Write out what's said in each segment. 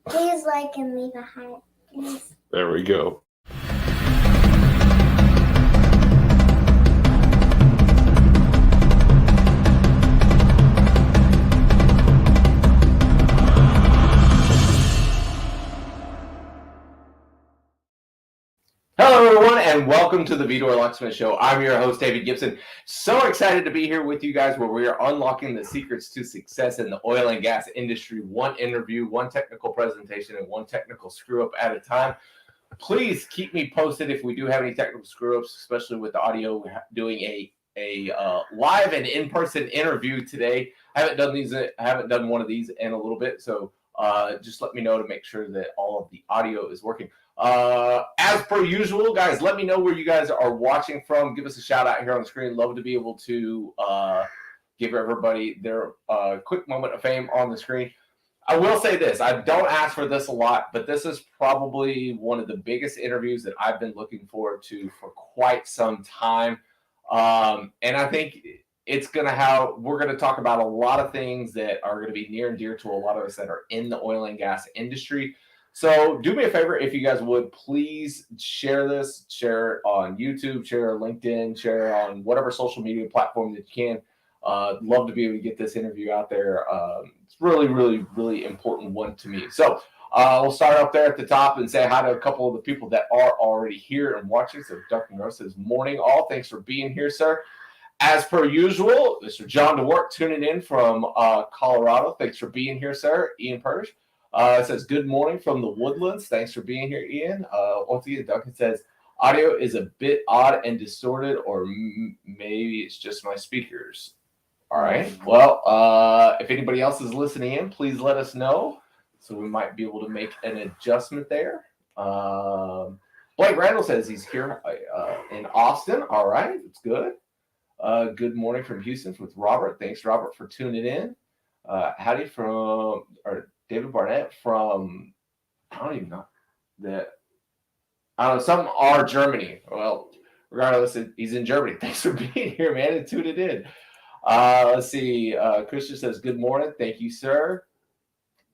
Please like and leave a heart. Please. There we go. Hello, everyone, and welcome to the Vidor Locksmith Show. I'm your host, David Gibson. So excited to be here with you guys where we are unlocking the secrets to success in the oil and gas industry. One interview, one technical presentation, and one technical screw-up at a time. Please keep me posted if we do have any technical screw-ups, especially with the audio. We're doing a live and in-person interview today. I haven't done one of these in a little bit, so just let me know to make sure that all of the audio is working. As per usual, guys, let me know where you guys are watching from. Give us a shout out here on the screen. Love to be able to give everybody their quick moment of fame on the screen. I will say this. I don't ask for this a lot, but this is probably one of the biggest interviews that I've been looking forward to for quite some time. And I think we're going to talk about a lot of things that are going to be near and dear to a lot of us that are in the oil and gas industry. So do me a favor, if you guys would, please share this, share it on YouTube, share LinkedIn, share on whatever social media platform that you can. Love to be able to get this interview out there. It's really, really, really important one to me. So we'll start up there at the top and say hi to a couple of the people that are already here and watching. So Dr. North says, morning all. Thanks for being here, sir. As per usual, Mr. John DeWart tuning in from Colorado. Thanks for being here, sir. Ian Purge. It says, good morning from the Woodlands. Thanks for being here, Ian. Once again, Duncan says, audio is a bit odd and distorted, or maybe it's just my speakers. All right. Well, if anybody else is listening in, please let us know. So we might be able to make an adjustment there. Blake Randall says he's here in Austin. All right. It's good. Good morning from Houston with Robert. Thanks, Robert, for tuning in. Howdy from... David Barnett from, I don't even know, some are Germany. Well, regardless, he's in Germany. Thanks for being here, man, and tuning in. Let's see. Christian says, good morning. Thank you, sir.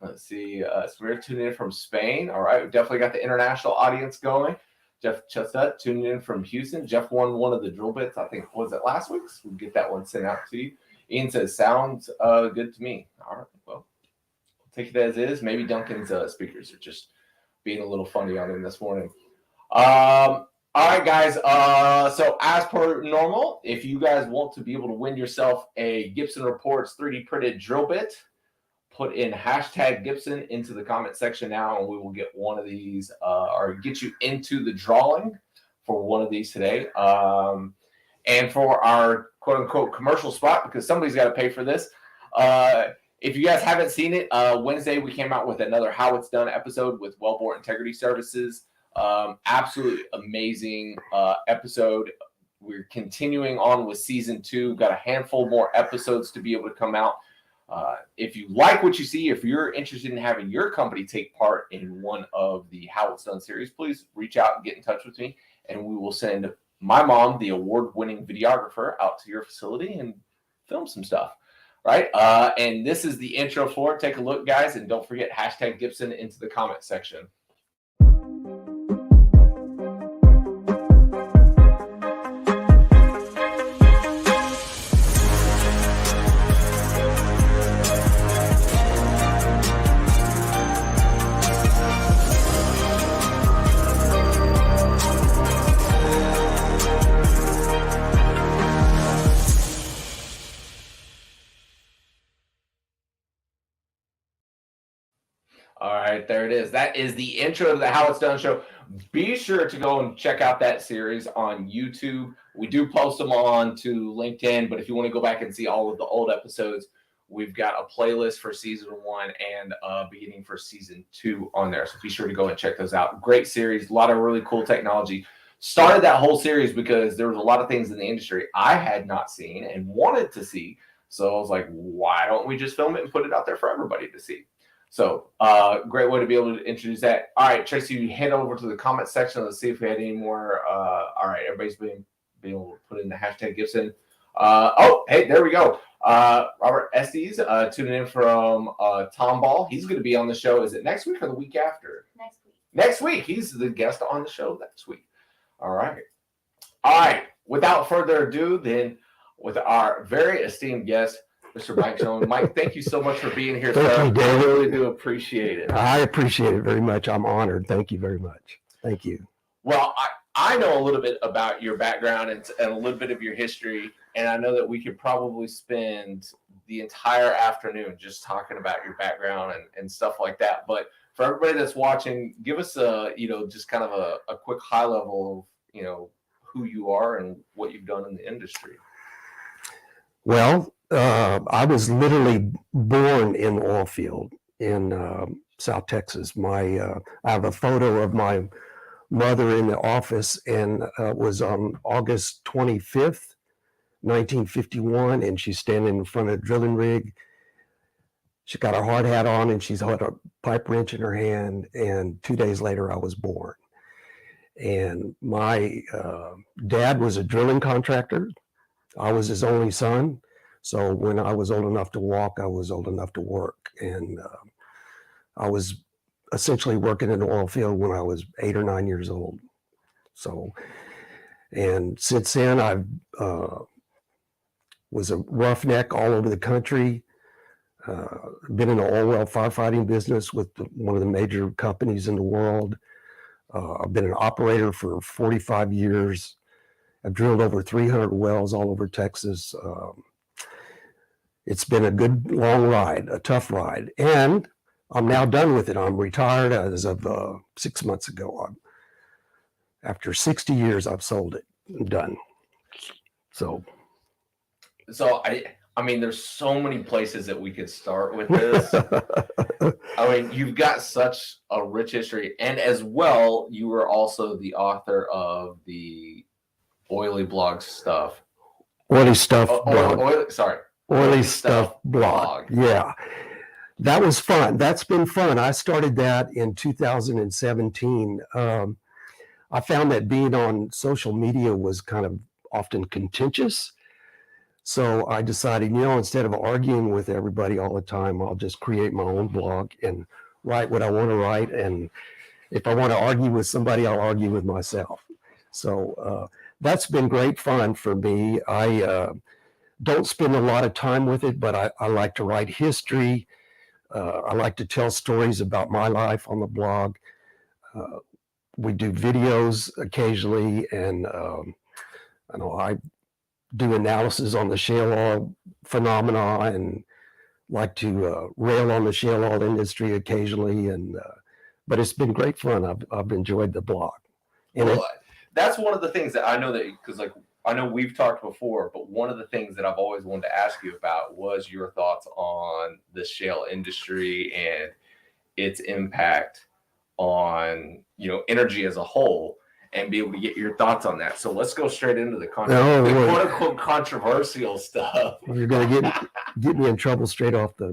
Let's see. So we're tuning in from Spain. All right. We definitely got the international audience going. Jeff Chestnut tuning in from Houston. Jeff won one of the drill bits, I think, was it last week's? We'll get that one sent out to you. Ian says, sounds good to me. All right. Well, take it as is. Maybe Duncan's speakers are just being a little funny on him this morning. All right, guys. So as per normal, if you guys want to be able to win yourself a Gibson Reports 3D printed drill bit, put in hashtag Gibson into the comment section now, and we will get one of these or get you into the drawing for one of these today. And for our quote unquote commercial spot, because somebody's got to pay for this. If you guys haven't seen it, Wednesday we came out with another How It's Done episode with Wellbore Integrity Services. Absolutely amazing episode. We're continuing on with season 2. Got a handful more episodes to be able to come out. If you like what you see, if you're interested in having your company take part in one of the How It's Done series, please reach out and get in touch with me, and we will send my mom, the award-winning videographer, out to your facility and film some stuff. Right. And this is the intro for it. Take a look, guys. And don't forget hashtag Gibson into the comment section. All right, there it is. That is the intro to the How It's Done show. Be sure to go and check out that series on YouTube. We do post them on to LinkedIn, but if you want to go back and see all of the old episodes, we've got a playlist for season 1 and beginning for season 2 on there. So be sure to go and check those out. Great series, a lot of really cool technology. Started that whole series because there was a lot of things in the industry I had not seen and wanted to see. So I was like, why don't we just film it and put it out there for everybody to see? So great way to be able to introduce that. All right, Tracy, you head over to the comment section. Let's see if we had any more. All right, everybody's being able to put in the hashtag Gibson. Oh, hey, there we go. Robert Estes, tuning in from Tomball. He's going to be on the show. Is it next week or the week after? Next week. Next week. He's the guest on the show next week. All right. All right. Without further ado, then, with our very esteemed guest, Mr. Mike Shellman. Mike, thank you so much for being here, Thank sir. you, David. I really do appreciate it. I appreciate it very much. I'm honored. Thank you very much. Thank you. Well, I know a little bit about your background and a little bit of your history, and I know that we could probably spend the entire afternoon just talking about your background and stuff like that. But for everybody that's watching, give us just kind of a quick high level of, who you are and what you've done in the industry. Well, I was literally born in the oil field in South Texas. I have a photo of my mother in the office, and it was on August 25th, 1951, and she's standing in front of a drilling rig. She got her hard hat on, and she's had a pipe wrench in her hand, and 2 days later, I was born. And my dad was a drilling contractor. I was his only son. So when I was old enough to walk, I was old enough to work. And I was essentially working in the oil field when I was 8 or 9 years old. So, and since then, I was a roughneck all over the country. Been in the oil well firefighting business with one of the major companies in the world. I've been an operator for 45 years. I've drilled over 300 wells all over Texas. It's been a good long ride, a tough ride, and I'm now done with it. I'm retired as of 6 months ago. After 60 years, I've sold it. I'm done. So I mean, there's so many places that we could start with this. I mean, you've got such a rich history, and as well, you were also the author of the Oily Blog stuff. Oily Stuff blog. Oily Stuff blog. Yeah. That was fun. That's been fun. I started that in 2017. I found that being on social media was kind of often contentious. So I decided, instead of arguing with everybody all the time, I'll just create my own blog and write what I want to write. And if I want to argue with somebody, I'll argue with myself. So that's been great fun for me. I don't spend a lot of time with it, but I like to write history. I like to tell stories about my life on the blog. We do videos occasionally, and I do analysis on the shale oil phenomena and like to rail on the shale oil industry occasionally. But it's been great fun. I've enjoyed the blog. And that's one of the things that I know because I know we've talked before, but one of the things that I've always wanted to ask you about was your thoughts on the shale industry and its impact on, energy as a whole, and be able to get your thoughts on that. So let's go straight into the quote unquote controversial stuff. You're going to get me in trouble straight off the.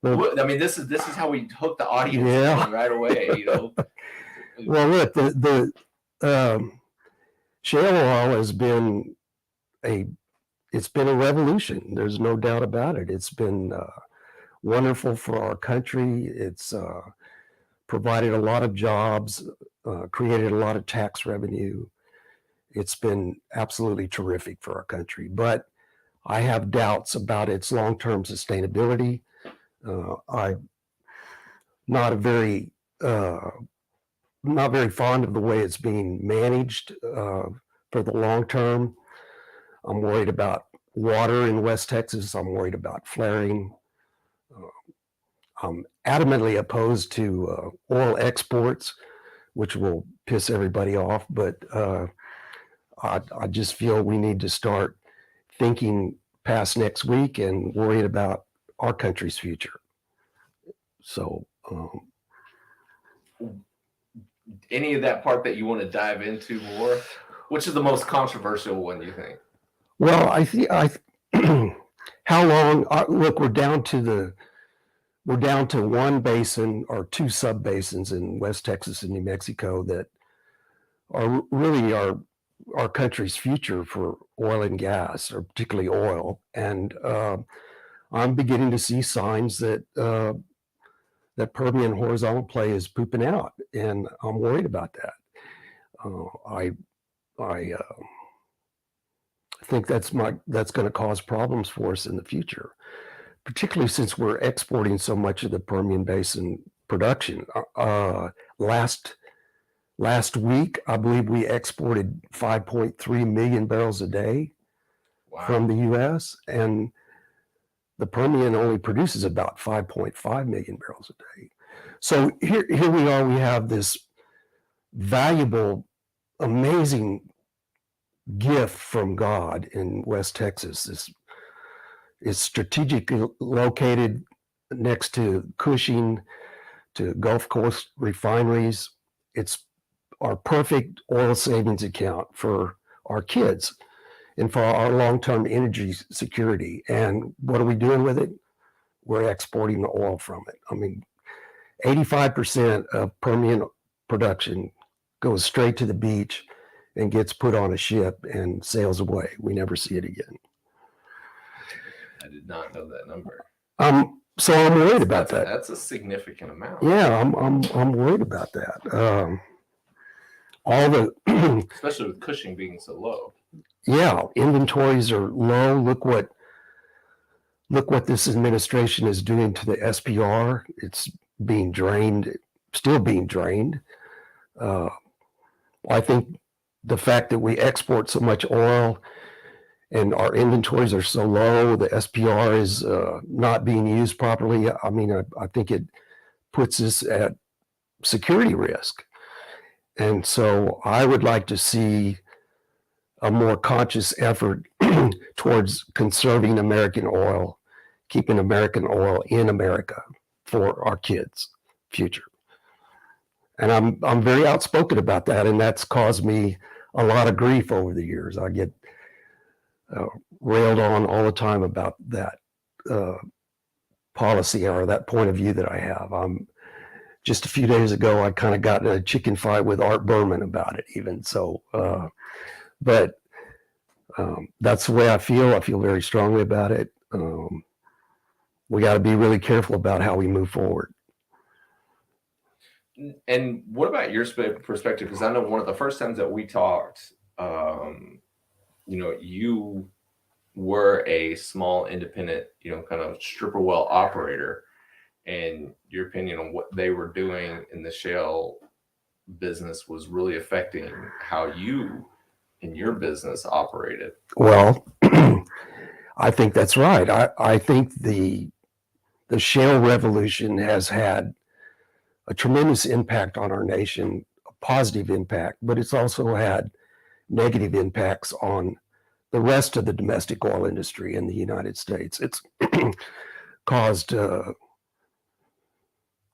I mean, this is how we hook the audience right away. Well, look, the shale oil has been it's been a revolution. There's no doubt about it. It's been wonderful for our country. It's provided a lot of jobs, created a lot of tax revenue. It's been absolutely terrific for our country. But I have doubts about its long-term sustainability. I'm not very fond of the way it's being managed for the long term. I'm worried about water in West Texas. I'm worried about flaring. I'm adamantly opposed to oil exports, which will piss everybody off. But I just feel we need to start thinking past next week and worried about our country's future. So any of that part that you want to dive into more? Which is the most controversial one, do you think? Well, I think how long? Look, we're down to one basin or two sub basins in West Texas and New Mexico that are really our country's future for oil and gas, or particularly oil. And I'm beginning to see signs that that Permian horizontal play is pooping out, and I'm worried about that. I think that's going to cause problems for us in the future, particularly since we're exporting so much of the Permian Basin production. Last week, I believe we exported 5.3 million barrels a day from the U.S., and the Permian only produces about 5.5 million barrels a day. So here we are, we have this valuable, amazing gift from God in West Texas. This is strategically located next to Cushing, to Gulf Coast refineries. It's our perfect oil savings account for our kids and for our long-term energy security. And what are we doing with it? We're exporting the oil from it. I mean, 85% of Permian production goes straight to the beach and gets put on a ship and sails away. We never see it again. I did not know that number. So I'm worried about that. That's a significant amount. Yeah, I'm worried about that. All the especially with Cushing being so low. Yeah, inventories are low. Look what this administration is doing to the SPR. It's being drained, still being drained. I think the fact that we export so much oil and our inventories are so low, the SPR is not being used properly. I mean, I think it puts us at security risk. And so I would like to see a more conscious effort towards conserving American oil, keeping American oil in America for our kids' future. And I'm very outspoken about that, and that's caused me a lot of grief over the years. I get railed on all the time about that policy or that point of view that I have. Just a few days ago, I kind of got in a chicken fight with Art Berman about it even. So, but that's the way I feel. I feel very strongly about it. We got to be really careful about how we move forward. And what about your perspective? Because I know one of the first times that we talked, you were a small independent, kind of stripper well operator, and your opinion on what they were doing in the shale business was really affecting how you in your business operated. Well, I think that's right. I think the shale revolution has had a tremendous impact on our nation, a positive impact, but it's also had negative impacts on the rest of the domestic oil industry in the United States. It's caused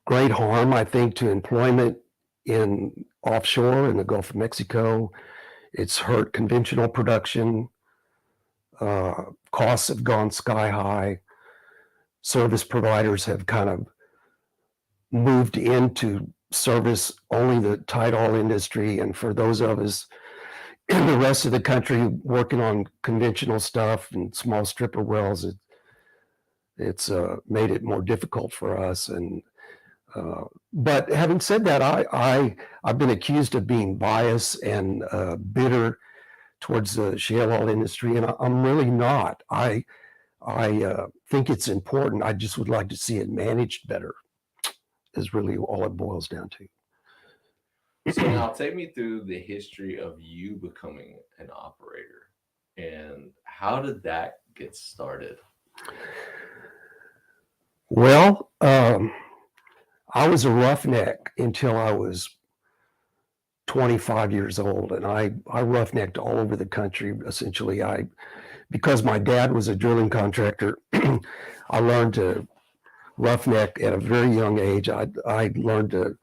great harm, I think, to employment in offshore in the Gulf of Mexico. It's hurt conventional production. Costs have gone sky high. Service providers have kind of moved into service only the tight oil industry. And for those of us in the rest of the country working on conventional stuff and small stripper wells, it's made it more difficult for us. And but having said that, I've been accused of being biased and bitter towards the shale oil industry, and I'm really not. I think it's important. I just would like to see it managed better, is really all it boils down to. So now take me through the history of you becoming an operator, and how did that get started? Well, I was a roughneck until I was 25 years old, and I roughnecked all over the country. Essentially, because my dad was a drilling contractor, I learned to roughneck at a very young age. I learned to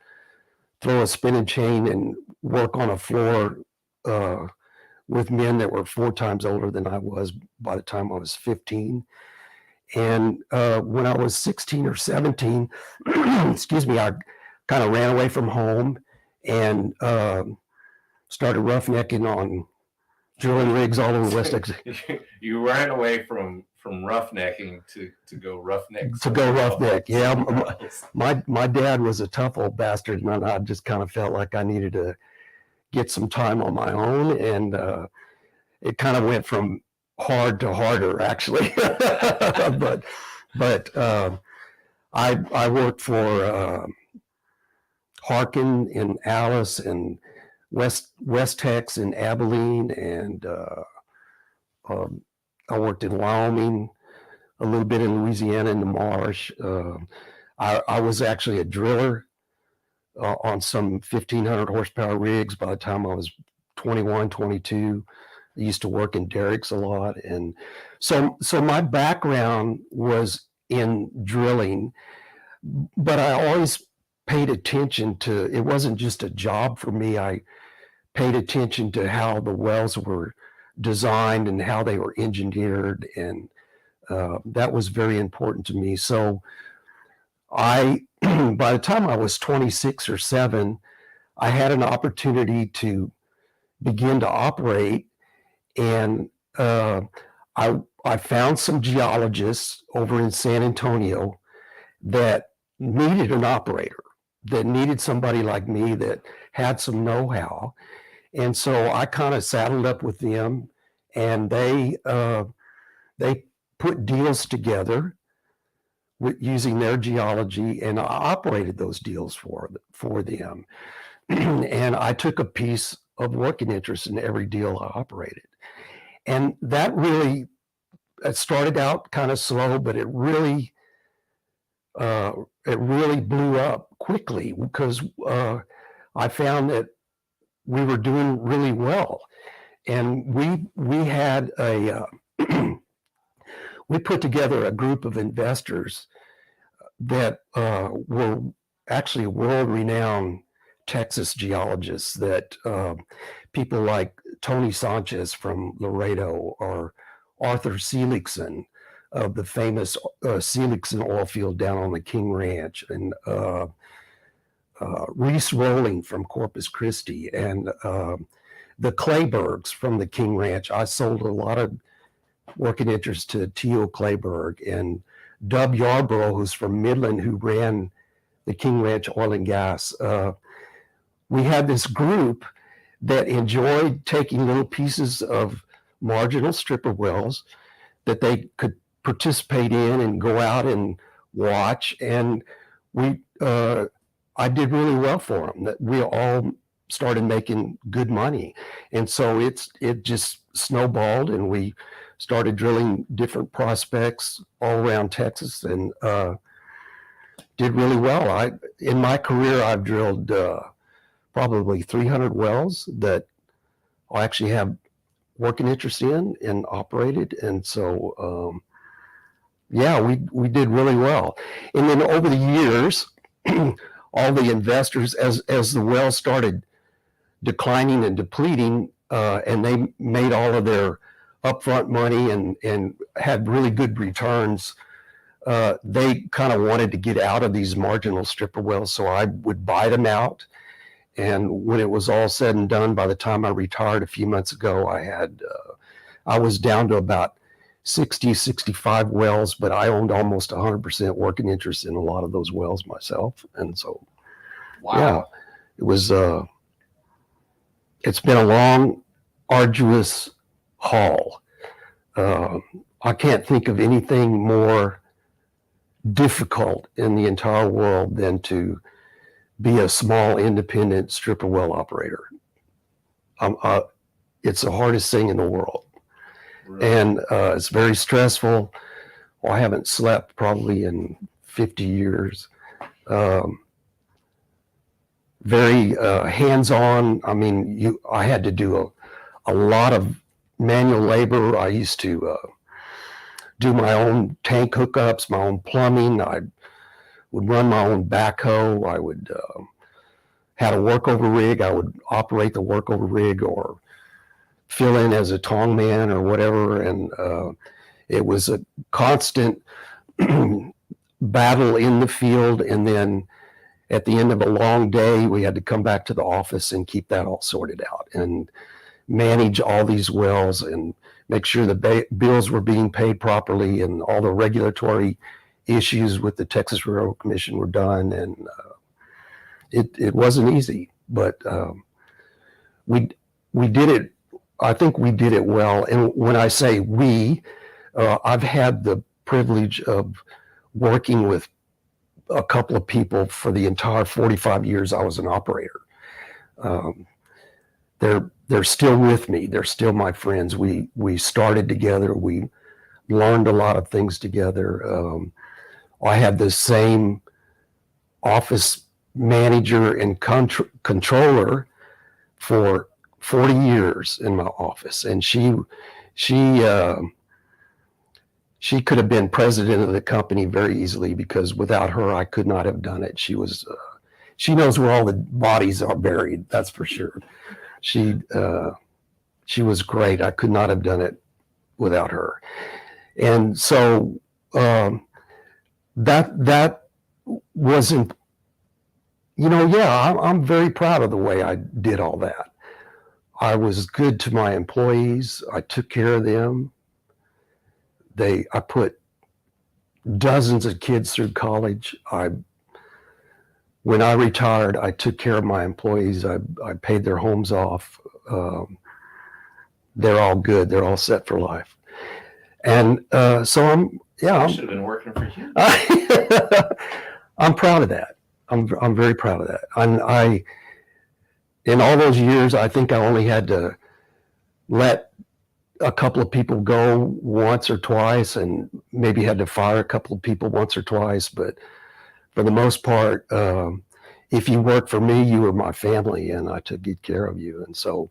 throw a spinning chain and work on a floor with men that were 4 times older than I was by the time I was 15. And when I was 16 or 17, excuse me, I kind of ran away from home and started roughnecking on drilling rigs all over West Texas. You ran away from roughnecking to go roughneck. To go roughneck, yeah. Else. My dad was a tough old bastard, and I just kind of felt like I needed to get some time on my own, and it kind of went from hard to harder, actually. but I worked for Harkin in Alice and West Tex in Abilene, and I worked in Wyoming, a little bit in Louisiana in the marsh. I was actually a driller on some 1,500 horsepower rigs by the time I was 21, 22. I used to work in derricks a lot. And so my background was in drilling, but I always paid attention to, it wasn't just a job for me. I paid attention to how the wells were designed and how they were engineered. And that was very important to me. So by the time I was 26 or 7, I had an opportunity to begin to operate. And I found some geologists over in San Antonio that needed an operator, that needed somebody like me that had some know-how. And so I kind of saddled up with them, and they put deals together using their geology, and I operated those deals for them. And I took a piece of working interest in every deal I operated. And that really, it started out kind of slow, but it really blew up quickly, because I found that we were doing really well. And we had we put together a group of investors that were actually world-renowned Texas geologists, that people like Tony Sanchez from Laredo, or Arthur Seligson of the famous Seligson oilfield down on the King Ranch, and Reese Rolling from Corpus Christi, and the Claybergs from the King Ranch. I sold a lot of working interest to T.O. Clayberg, and Dub Yarborough, who's from Midland, who ran the King Ranch Oil and Gas. We had this group that enjoyed taking little pieces of marginal stripper wells that they could participate in and go out and watch. And I did really well for them. That we all started making good money. And so it just snowballed, and we started drilling different prospects all around Texas, and did really well. In my career, I've drilled probably 300 wells that I actually have working interest in and operated. And so, yeah, we did really well. And then over the years, all the investors, as the wells started declining and depleting, and they made all of their upfront money and had really good returns, they kind of wanted to get out of these marginal stripper wells. So I would buy them out. And when it was all said and done, by the time I retired a few months ago, I was down to about 60, 65 wells, but I owned almost 100% working interest in a lot of those wells myself. And so, wow. Yeah, it was, it's been a long, arduous haul. I can't think of anything more difficult in the entire world than to be a small independent stripper well operator. It's the hardest thing in the world. Right. And it's very stressful. Well, I haven't slept probably in 50 years. Very hands-on. I mean, I had to do a lot of manual labor. I used to do my own tank hookups, my own plumbing. I would run my own backhoe. I would had a workover rig. I would operate the workover rig or fill in as a tong man or whatever. And it was a constant battle in the field. And then at the end of a long day, we had to come back to the office and keep that all sorted out. And manage all these wells and make sure the bills were being paid properly and all the regulatory issues with the Texas Railroad Commission were done. And it wasn't easy, but we did it. I think we did it well. And when I say we, I've had the privilege of working with a couple of people for the entire 45 years I was an operator. They're still with me. They're still my friends. We started together. We learned a lot of things together. I had the same office manager and controller for 40 years in my office, and she could have been president of the company very easily, because without her I could not have done it. She knows where all the bodies are buried, that's for sure. She was great. I could not have done it without her. And so that wasn't, I'm very proud of the way I did all that. I was good to my employees. I took care of them. I put dozens of kids through college. When I retired, I took care of my employees. I paid their homes off. They're all good. They're all set for life. And so I should have been working for you. I'm proud of that. I'm very proud of that. And in all those years, I think I only had to let a couple of people go once or twice, and maybe had to fire a couple of people once or twice. But for the most part, if you worked for me, you were my family, and I took good care of you. And so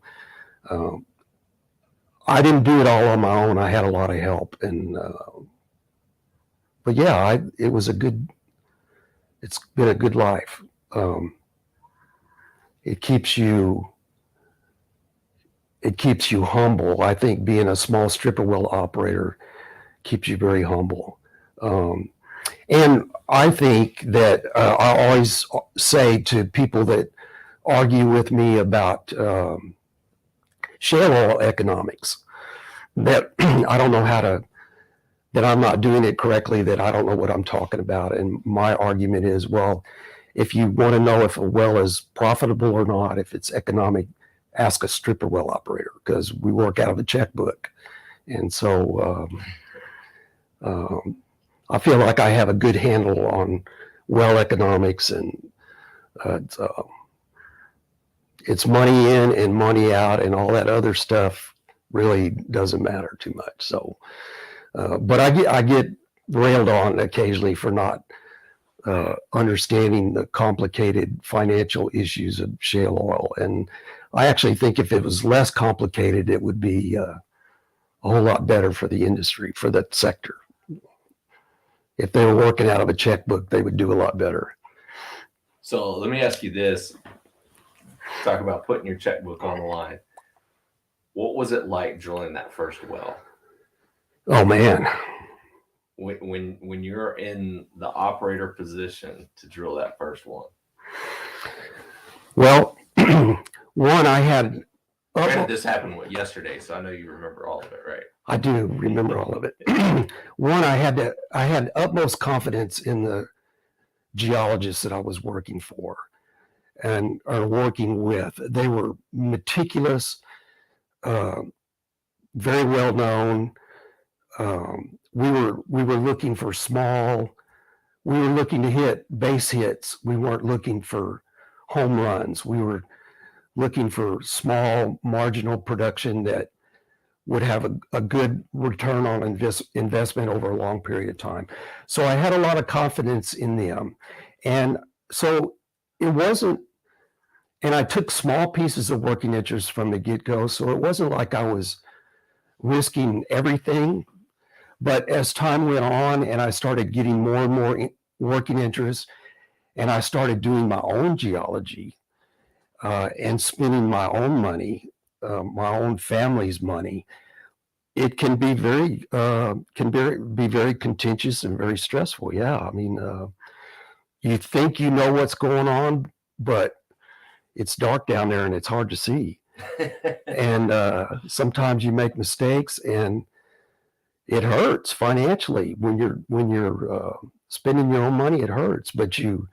I didn't do it all on my own. I had a lot of help. And but yeah, it's been a good life. It keeps you humble. I think being a small stripper well operator keeps you very humble. And I think that I always say to people that argue with me about shale oil economics that I don't know that I'm not doing it correctly, that I don't know what I'm talking about. And my argument is, well, if you want to know if a well is profitable or not, if it's economic, ask a stripper well operator, because we work out of a checkbook. And so I feel like I have a good handle on well economics, and it's money in and money out, and all that other stuff really doesn't matter too much. So, but I get railed on occasionally for not understanding the complicated financial issues of shale oil. And I actually think if it was less complicated, it would be a whole lot better for the industry, for that sector. If they were working out of a checkbook, they would do a lot better. So let me ask you this. Talk about putting your checkbook on the line. What was it like drilling that first well? Oh, man. When you're in the operator position to drill that first one? Well, one, I had... Granted, this happened yesterday, so I know you remember all of it, right? I do remember all of it. One, I had utmost confidence in the geologists that I was working for or working with. They were meticulous, very well known. We were looking for we were looking to hit base hits. We weren't looking for home runs. We were looking for small marginal production that would have a good return on investment over a long period of time. So I had a lot of confidence in them. And so it wasn't, and I took small pieces of working interest from the get-go. So it wasn't like I was risking everything. But as time went on and I started getting more and more working interest, and I started doing my own geology and spending my own money, my own family's money, it can be very contentious and very stressful. Yeah, I mean, you think you know what's going on, but it's dark down there and it's hard to see. And sometimes you make mistakes, and it hurts financially when you're spending your own money. It hurts, but you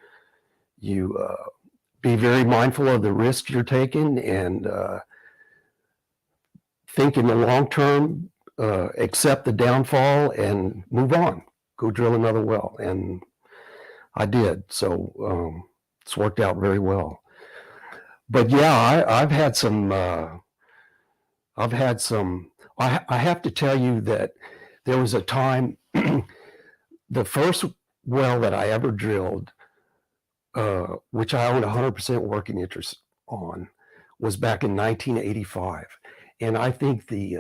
be very mindful of the risk you're taking, and think in the long term, accept the downfall and move on. Go drill another well. And I did. So it's worked out very well. But yeah, I've had some, I have to tell you that there was a time, the first well that I ever drilled, which I owned 100% working interest on, was back in 1985. And I think the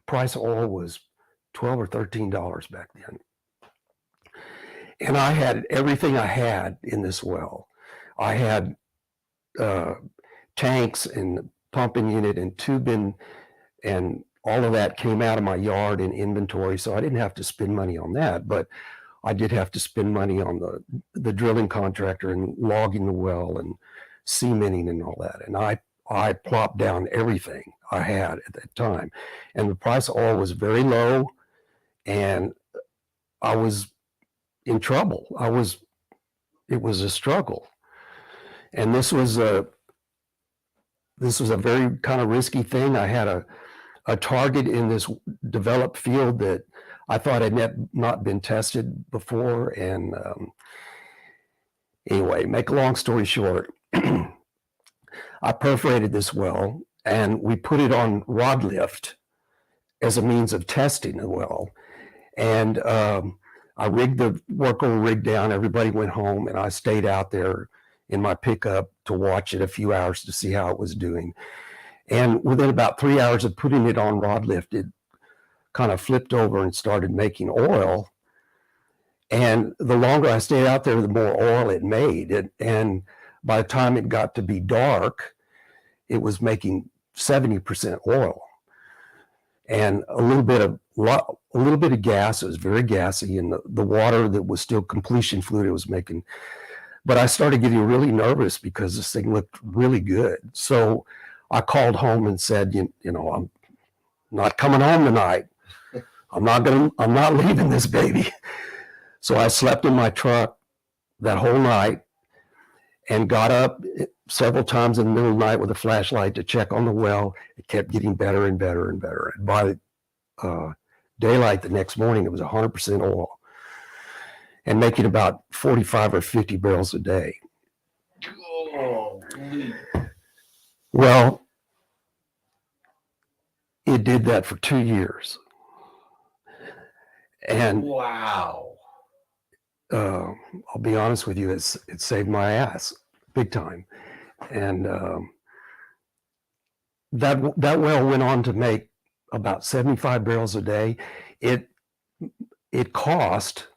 price of oil was $12 or $13 back then. And I had everything I had in this well. I had tanks and pumping unit and tubing, and all of that came out of my yard in inventory. So I didn't have to spend money on that, but I did have to spend money on the drilling contractor and logging the well and cementing and all that. And I plopped down everything I had at that time. And the price of oil was very low, and I was in trouble. It was a struggle. And this was a very kind of risky thing. I had a target in this developed field that I thought had not been tested before. And anyway, make a long story short, I perforated this well, and we put it on rod lift as a means of testing the well. And I rigged the workover rig down. Everybody went home, and I stayed out there in my pickup to watch it a few hours to see how it was doing. And within about 3 hours of putting it on rod lift, it kind of flipped over and started making oil. And the longer I stayed out there, the more oil it made. And by the time it got to be dark, it was making 70% oil. And a little bit of gas. It was very gassy, and the water that was still completion fluid it was making. But I started getting really nervous because this thing looked really good. So I called home and said, you know, I'm not coming home tonight. I'm not leaving this baby. So I slept in my truck that whole night and got up several times in the middle of the night with a flashlight to check on the well. It kept getting better and better and better. And by daylight the next morning, it was 100% oil and making about 45 or 50 barrels a day. Oh, well, it did that for 2 years. And wow. I'll be honest with you, it saved my ass big time. And that well went on to make about 75 barrels a day. It cost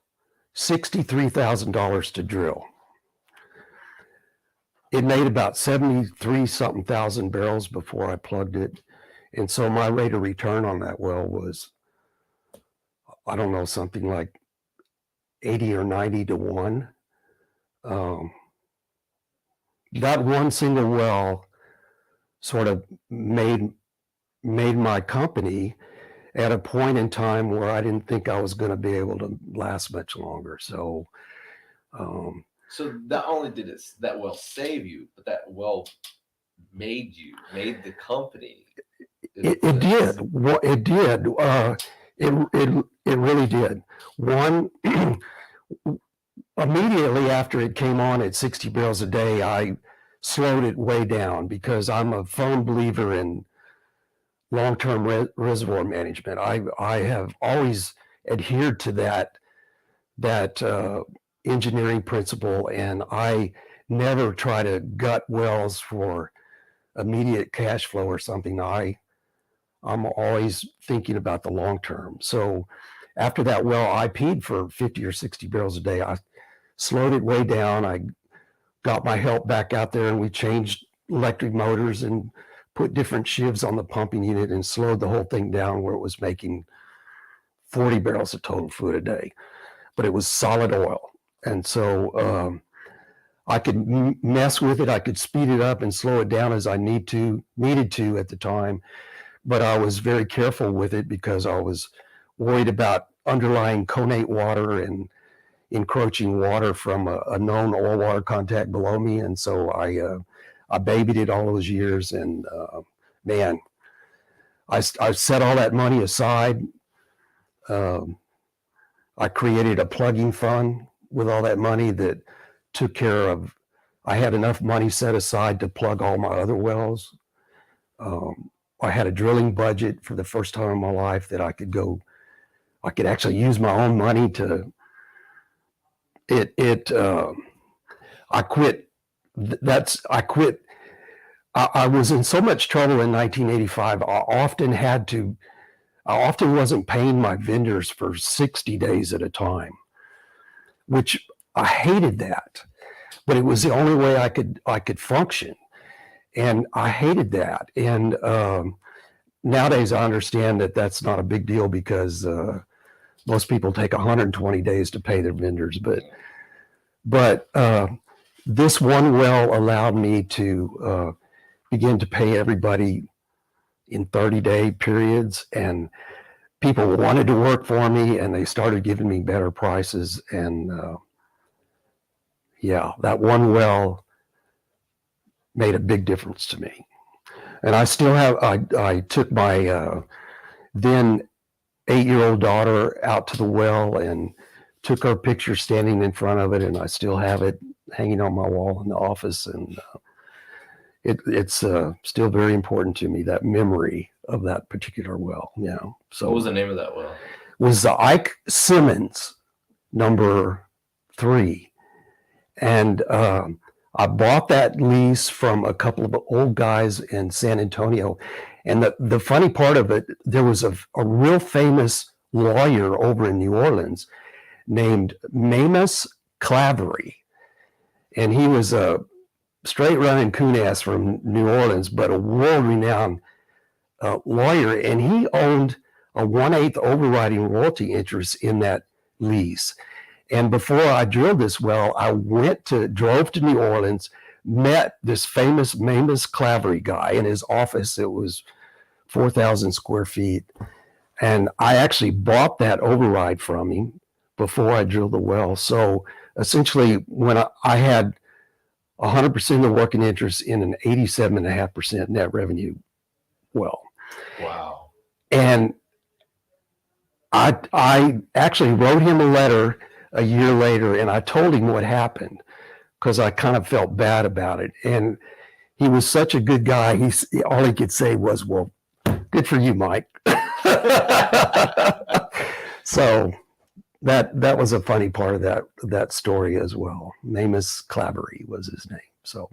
$63,000 to drill. It made about 73 something thousand barrels before I plugged it. And so my rate of return on that well was, I don't know, something like 80 or 90 to 1. That one single well sort of made my company at a point in time where I didn't think I was going to be able to last much longer. So not only did that well save you, but that well made the company. It did. It did. It really did. One, immediately after it came on at 60 barrels a day, I slowed it way down because I'm a firm believer in long-term reservoir management. I have always adhered to that engineering principle, and I never try to gut wells for immediate cash flow or something. I'm always thinking about the long term. So after that well IP'd for 50 or 60 barrels a day, I slowed it way down. I got my help back out there, and we changed electric motors and put different shivs on the pumping unit and slowed the whole thing down where it was making 40 barrels of total fluid a day. But it was solid oil. And so I could mess with it. I could speed it up and slow it down as I needed to at the time. But I was very careful with it because I was worried about underlying connate water and encroaching water from a known oil water contact below me. And so I babied it all those years. And man, I set all that money aside. I created a plugging fund with all that money that took care of, I had enough money set aside to plug all my other wells. I had a drilling budget for the first time in my life that I could actually use my own money to, I quit. I was in so much trouble in 1985. I often wasn't paying my vendors for 60 days at a time, which I hated that, but it was the only way I could function. And I hated that. And nowadays I understand that that's not a big deal because most people take 120 days to pay their vendors. But this one well allowed me to begin to pay everybody in 30-day periods, and people wanted to work for me, and they started giving me better prices. And yeah, that one well made a big difference to me. And I still have, I took my then 8-year-old daughter out to the well and took her picture standing in front of it, and I still have it hanging on my wall in the office. And it's still very important to me, that memory of that particular well. Yeah. So what was the name of that well? Was the Ike Simmons number 3. And I bought that lease from a couple of old guys in San Antonio. And the funny part of it, there was a real famous lawyer over in New Orleans named Mamus Clavery. And he was a straight running coon ass from New Orleans, but a world-renowned lawyer. And he owned a 1/8 overriding royalty interest in that lease. And before I drilled this well, I drove to New Orleans, met this famous Mamus Clavery guy in his office. It was 4,000 square feet. And I actually bought that override from him before I drilled the well. So essentially, when I had 100% of the working interest in an 87.5% net revenue well. Wow. And I actually wrote him a letter a year later, and I told him what happened because I kind of felt bad about it. And he was such a good guy. All he could say was, "Well, good for you, Mike." So that was a funny part of that story as well. Mamus Clavery was his name. So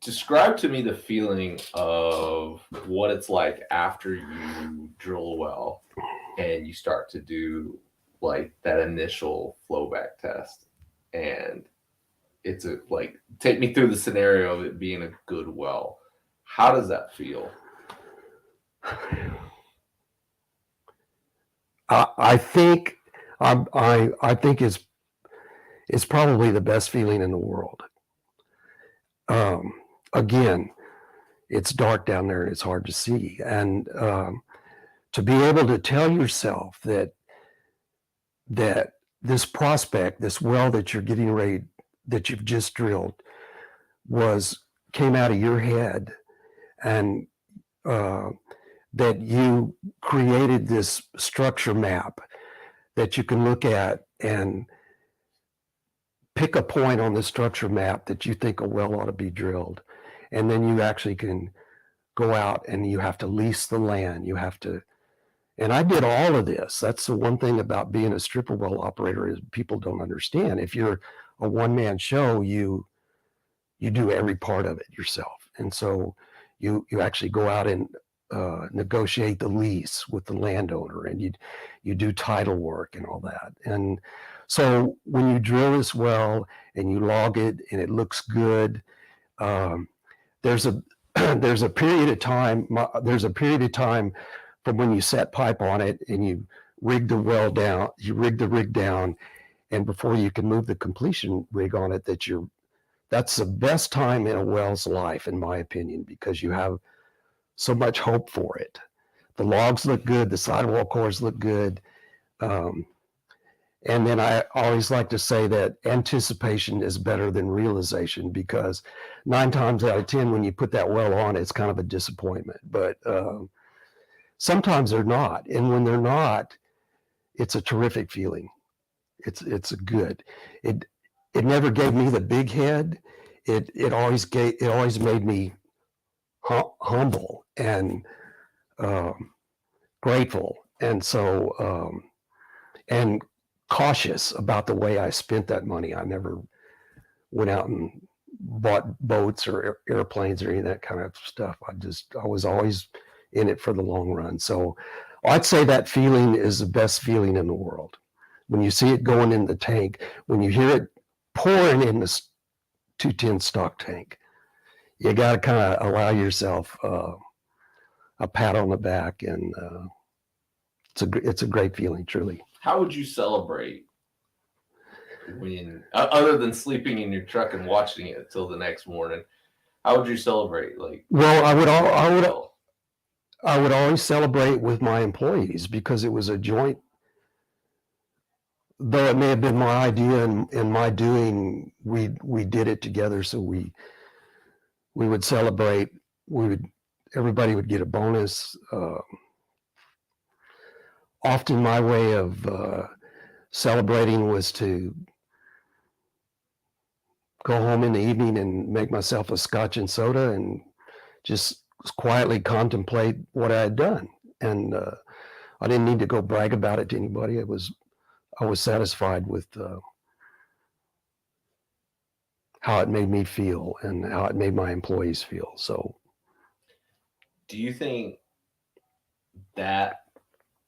describe to me the feeling of what it's like after you drill a well and you start to do like that initial flowback test. And it's take me through the scenario of it being a good well. How does that feel? I think it's probably the best feeling in the world. Again, it's dark down there and it's hard to see. And to be able to tell yourself that this prospect, this well that you're getting ready, that you've just drilled, came out of your head, and that you created this structure map that you can look at and pick a point on the structure map that you think a well ought to be drilled. And then you actually can go out and you have to lease the land. And I did all of this. That's the one thing about being a stripper well operator is people don't understand. If you're a one-man show, you do every part of it yourself. And so you actually go out and negotiate the lease with the landowner, and you do title work and all that. And so when you drill this well and you log it and it looks good, there's a period of time. There's a period of time from when you set pipe on it and you rig the well down, you rig the rig down, and before you can move the completion rig on it, that's the best time in a well's life, in my opinion, because you have so much hope for it. The logs look good, the sidewall cores look good. And then I always like to say that anticipation is better than realization, because 9 times out of 10, when you put that well on, it's kind of a disappointment. But sometimes they're not. And when they're not, it's a terrific feeling. It's a good. It never gave me the big head. It always made me humble and grateful. And so, and cautious about the way I spent that money. I never went out and bought boats or airplanes or any of that kind of stuff. I was always in it for the long run. So I'd say that feeling is the best feeling in the world. When you see it going in the tank, when you hear it pouring in the 210 stock tank, you got to kind of allow yourself a pat on the back, and it's a great feeling, truly. How would you celebrate when, other than sleeping in your truck and watching it until the next morning? How would you celebrate? Well, I would always celebrate with my employees, because it was a joint. Though it may have been my idea and my doing, we did it together. So we would celebrate. Everybody would get a bonus. Often my way of celebrating was to go home in the evening and make myself a scotch and soda and just quietly contemplate what I had done. And I didn't need to go brag about it to anybody. I was satisfied with how it made me feel and how it made my employees feel. So, do you think that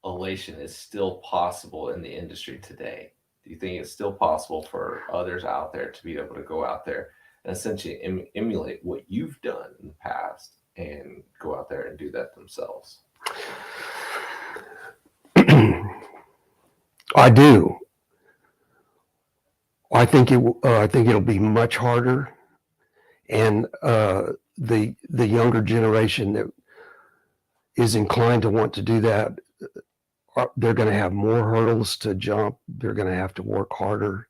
elation is still possible in the industry today? Do you think it's still possible for others out there to be able to go out there and essentially emulate what you've done in the past and go out there and do that themselves? I do. I think it'll be much harder, and the younger generation that is inclined to want to do that, they're going to have more hurdles to jump. They're going to have to work harder.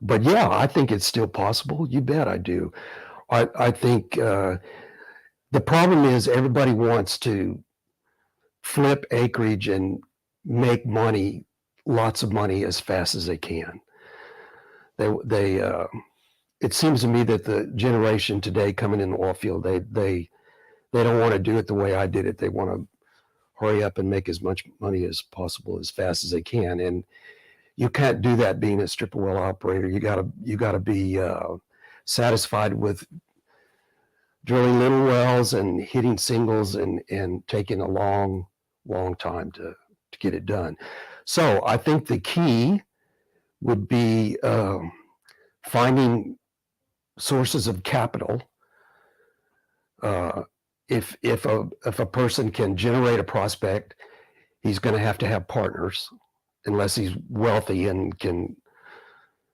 But yeah, I think it's still possible. You bet I do. I think the problem is everybody wants to flip acreage and make money, lots of money, as fast as they can. It seems to me that the generation today coming in the oil field, they don't want to do it the way I did it. They want to hurry up and make as much money as possible as fast as they can. And you can't do that being a stripper well operator. You gotta be satisfied with drilling little wells and hitting singles and taking a long time to get it done. So I think the key would be finding sources of capital. If a person can generate a prospect, he's going to have partners, unless he's wealthy and can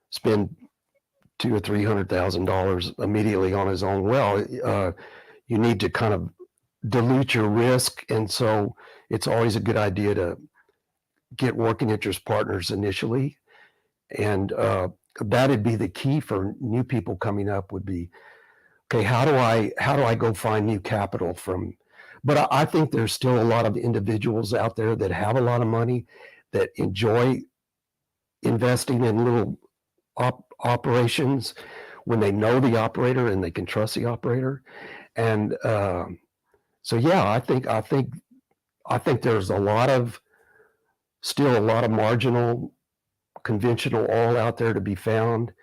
spend $200,000 or $300,000 immediately on his own well. You need to kind of dilute your risk, and so it's always a good idea to get working interest partners initially, and that'd be the key for new people coming up. Would be, okay, how do I go find new capital from? But I think there's still a lot of individuals out there that have a lot of money that enjoy investing in little operations when they know the operator and they can trust the operator. And so yeah, I think there's still a lot of marginal conventional oil out there to be found.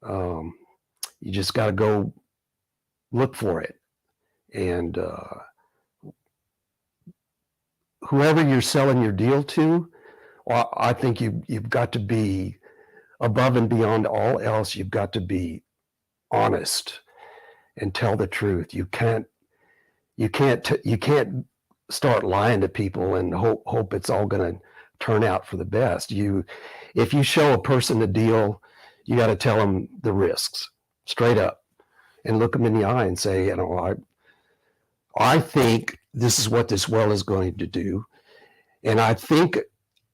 You just got to go look for it, and whoever you're selling your deal to, I think you've got to be above and beyond all else. You've got to be honest and tell the truth. You can't start lying to people and hope it's all going to turn out for the best. If you show a person a deal, you got to tell them the risks straight up and look them in the eye and say, you know, I think this is what this well is going to do. And I think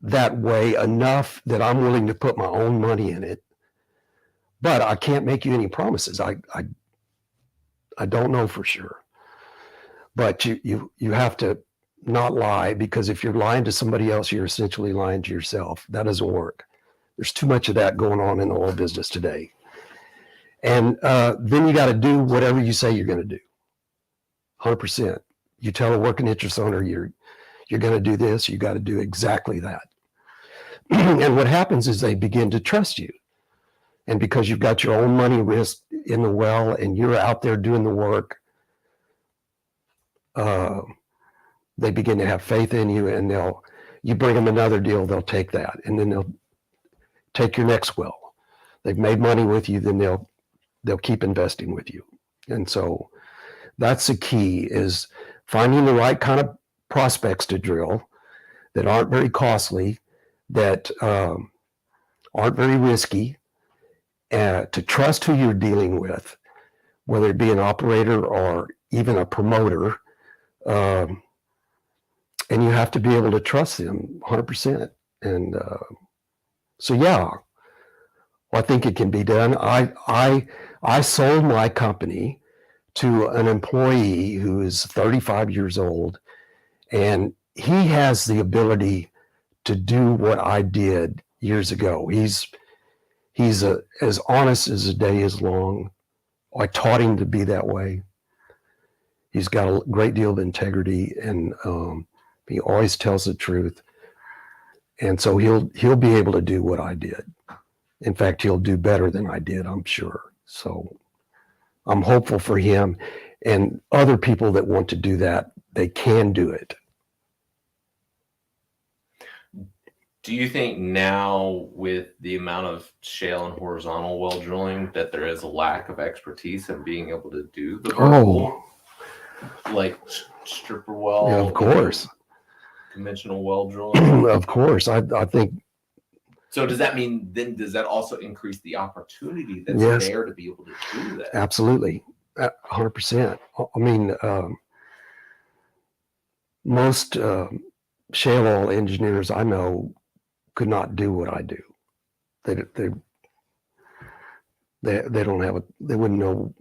that way enough that I'm willing to put my own money in it, but I can't make you any promises. I don't know for sure, but you have to not lie, because if you're lying to somebody else, you're essentially lying to yourself. That doesn't work. There's too much of that going on in the oil business today. And then you got to do whatever you say you're going to do. 100%. You tell a working interest owner you're going to do this, you got to do exactly that. And what happens is they begin to trust you. And because you've got your own money risked in the well and you're out there doing the work, they begin to have faith in you, and you bring them another deal, they'll take that, and then they'll take your next well. They've made money with you, then they'll keep investing with you. And so that's the key, is finding the right kind of prospects to drill that aren't very costly, that aren't very risky, to trust who you're dealing with, whether it be an operator or even a promoter. And you have to be able to trust them 100%. And so, yeah, I think it can be done. I sold my company to an employee who is 35 years old, and he has the ability to do what I did years ago. He's as honest as the day is long. I taught him to be that way. He's got a great deal of integrity, and he always tells the truth. And so he'll be able to do what I did. In fact, he'll do better than I did, I'm sure. So I'm hopeful for him and other people that want to do that. They can do it. Do you think now, with the amount of shale and horizontal well drilling, that there is a lack of expertise in being able to do the vertical, like stripper well? Yeah, of course. Conventional well drilling? Of course. I think. So does that mean, then does that also increase the opportunity that's there to be able to do that? Absolutely. 100%. I mean, most shale oil engineers I know could not do what I do. They don't have they wouldn't know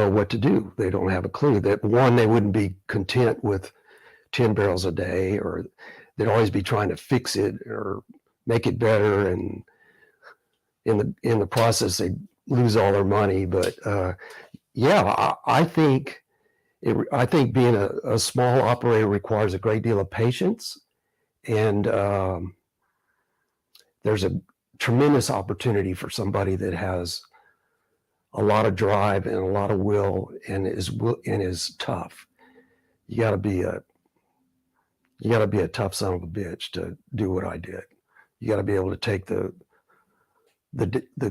what to do. They don't have a clue. That one, they wouldn't be content with 10 barrels a day, or they'd always be trying to fix it or make it better, and in the process they lose all their money. But I think being a small operator requires a great deal of patience, and there's a tremendous opportunity for somebody that has a lot of drive and a lot of will and is tough. You got to be a tough son of a bitch to do what I did. You got to be able to take the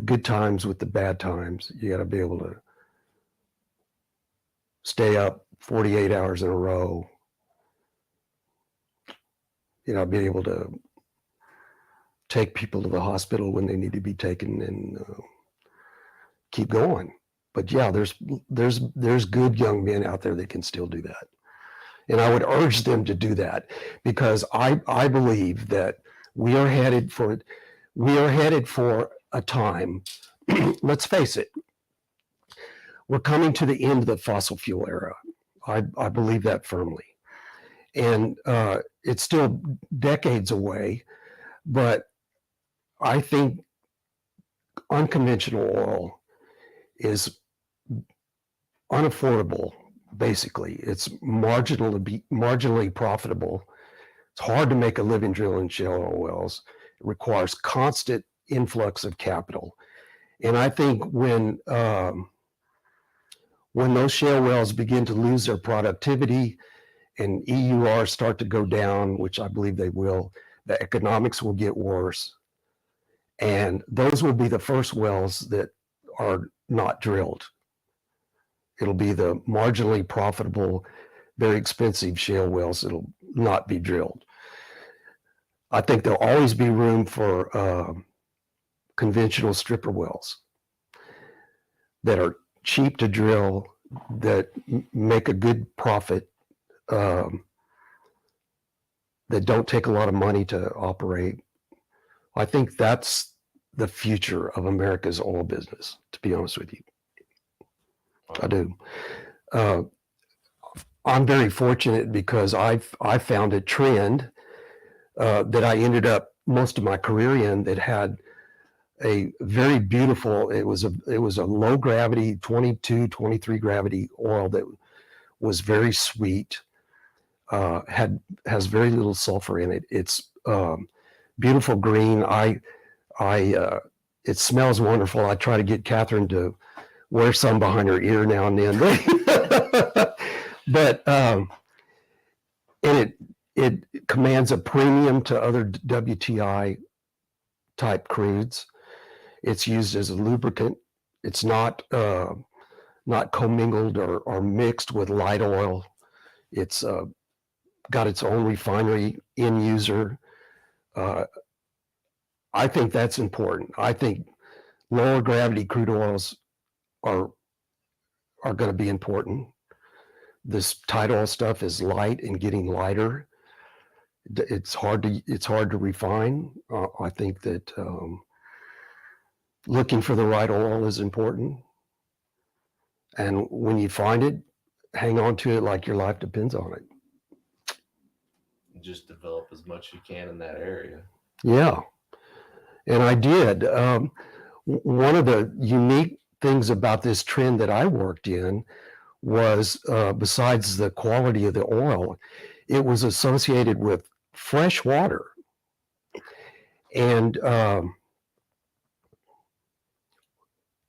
good times with the bad times. You got to be able to stay up 48 hours in a row. You know, be able to take people to the hospital when they need to be taken, and keep going. But yeah, there's good young men out there that can still do that. And I would urge them to do that, because I believe that we are headed for a time. Let's face it, we're coming to the end of the fossil fuel era. I believe that firmly. And it's still decades away, but I think unconventional oil is unaffordable. Basically, it's marginally profitable. It's hard to make a living drilling shale oil wells. It requires constant influx of capital. And I think when those shale wells begin to lose their productivity and EURs start to go down, which I believe they will, the economics will get worse. And those will be the first wells that are not drilled. It'll be the marginally profitable, very expensive shale wells that'll not be drilled. I think there'll always be room for conventional stripper wells that are cheap to drill, that make a good profit, that don't take a lot of money to operate. I think that's the future of America's oil business, to be honest with you. I do. I'm very fortunate because I found a trend that I ended up most of my career in that had a very beautiful, it was a low gravity, 22, 23 gravity oil that was very sweet, has very little sulfur in it. It's beautiful green. It smells wonderful. I try to get Catherine to wear some behind her ear now and then. But and it commands a premium to other WTI type crudes. It's used as a lubricant. It's not commingled or mixed with light oil. It's got its own refinery end user. I think that's important. I think lower gravity crude oils are going to be important. This tight oil stuff is light and getting lighter. It's hard to refine. I think that looking for the right oil is important. And when you find it, hang on to it like your life depends on it. Just develop as much as you can in that area. Yeah. And I did. One of the unique things about this trend that I worked in was, besides the quality of the oil, it was associated with fresh water. And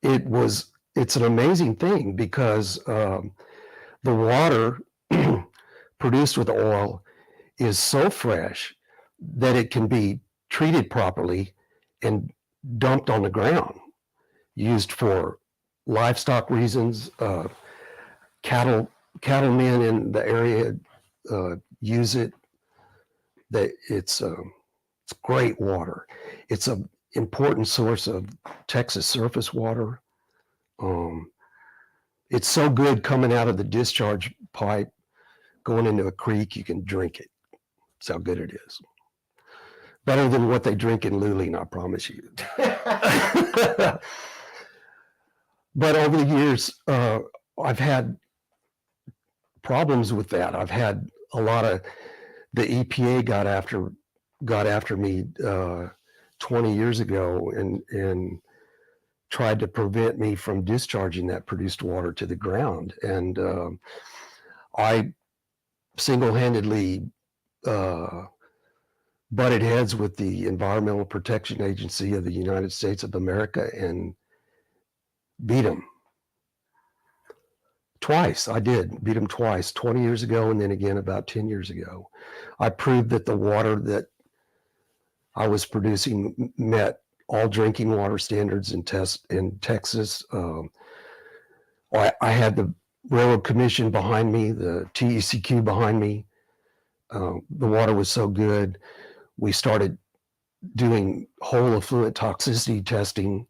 it's an amazing thing because the water produced with oil is so fresh that it can be treated properly and dumped on the ground, used for livestock reasons. Cattlemen in the area use it. It's great water. It's an important source of Texas surface water. It's so good coming out of the discharge pipe, going into a creek, you can drink it. That's how good it is. Better than what they drink in Luling, I promise you. But over the years, I've had problems with that. I've had a lot of, the EPA got after me 20 years ago and tried to prevent me from discharging that produced water to the ground. And I single-handedly butted heads with the Environmental Protection Agency of the United States of America and beat them. Twice, I did beat them twice, 20 years ago and then again about 10 years ago. I proved that the water that I was producing met all drinking water standards in Texas. I had the Railroad Commission behind me, the TECQ behind me. The water was so good. We started doing whole effluent toxicity testing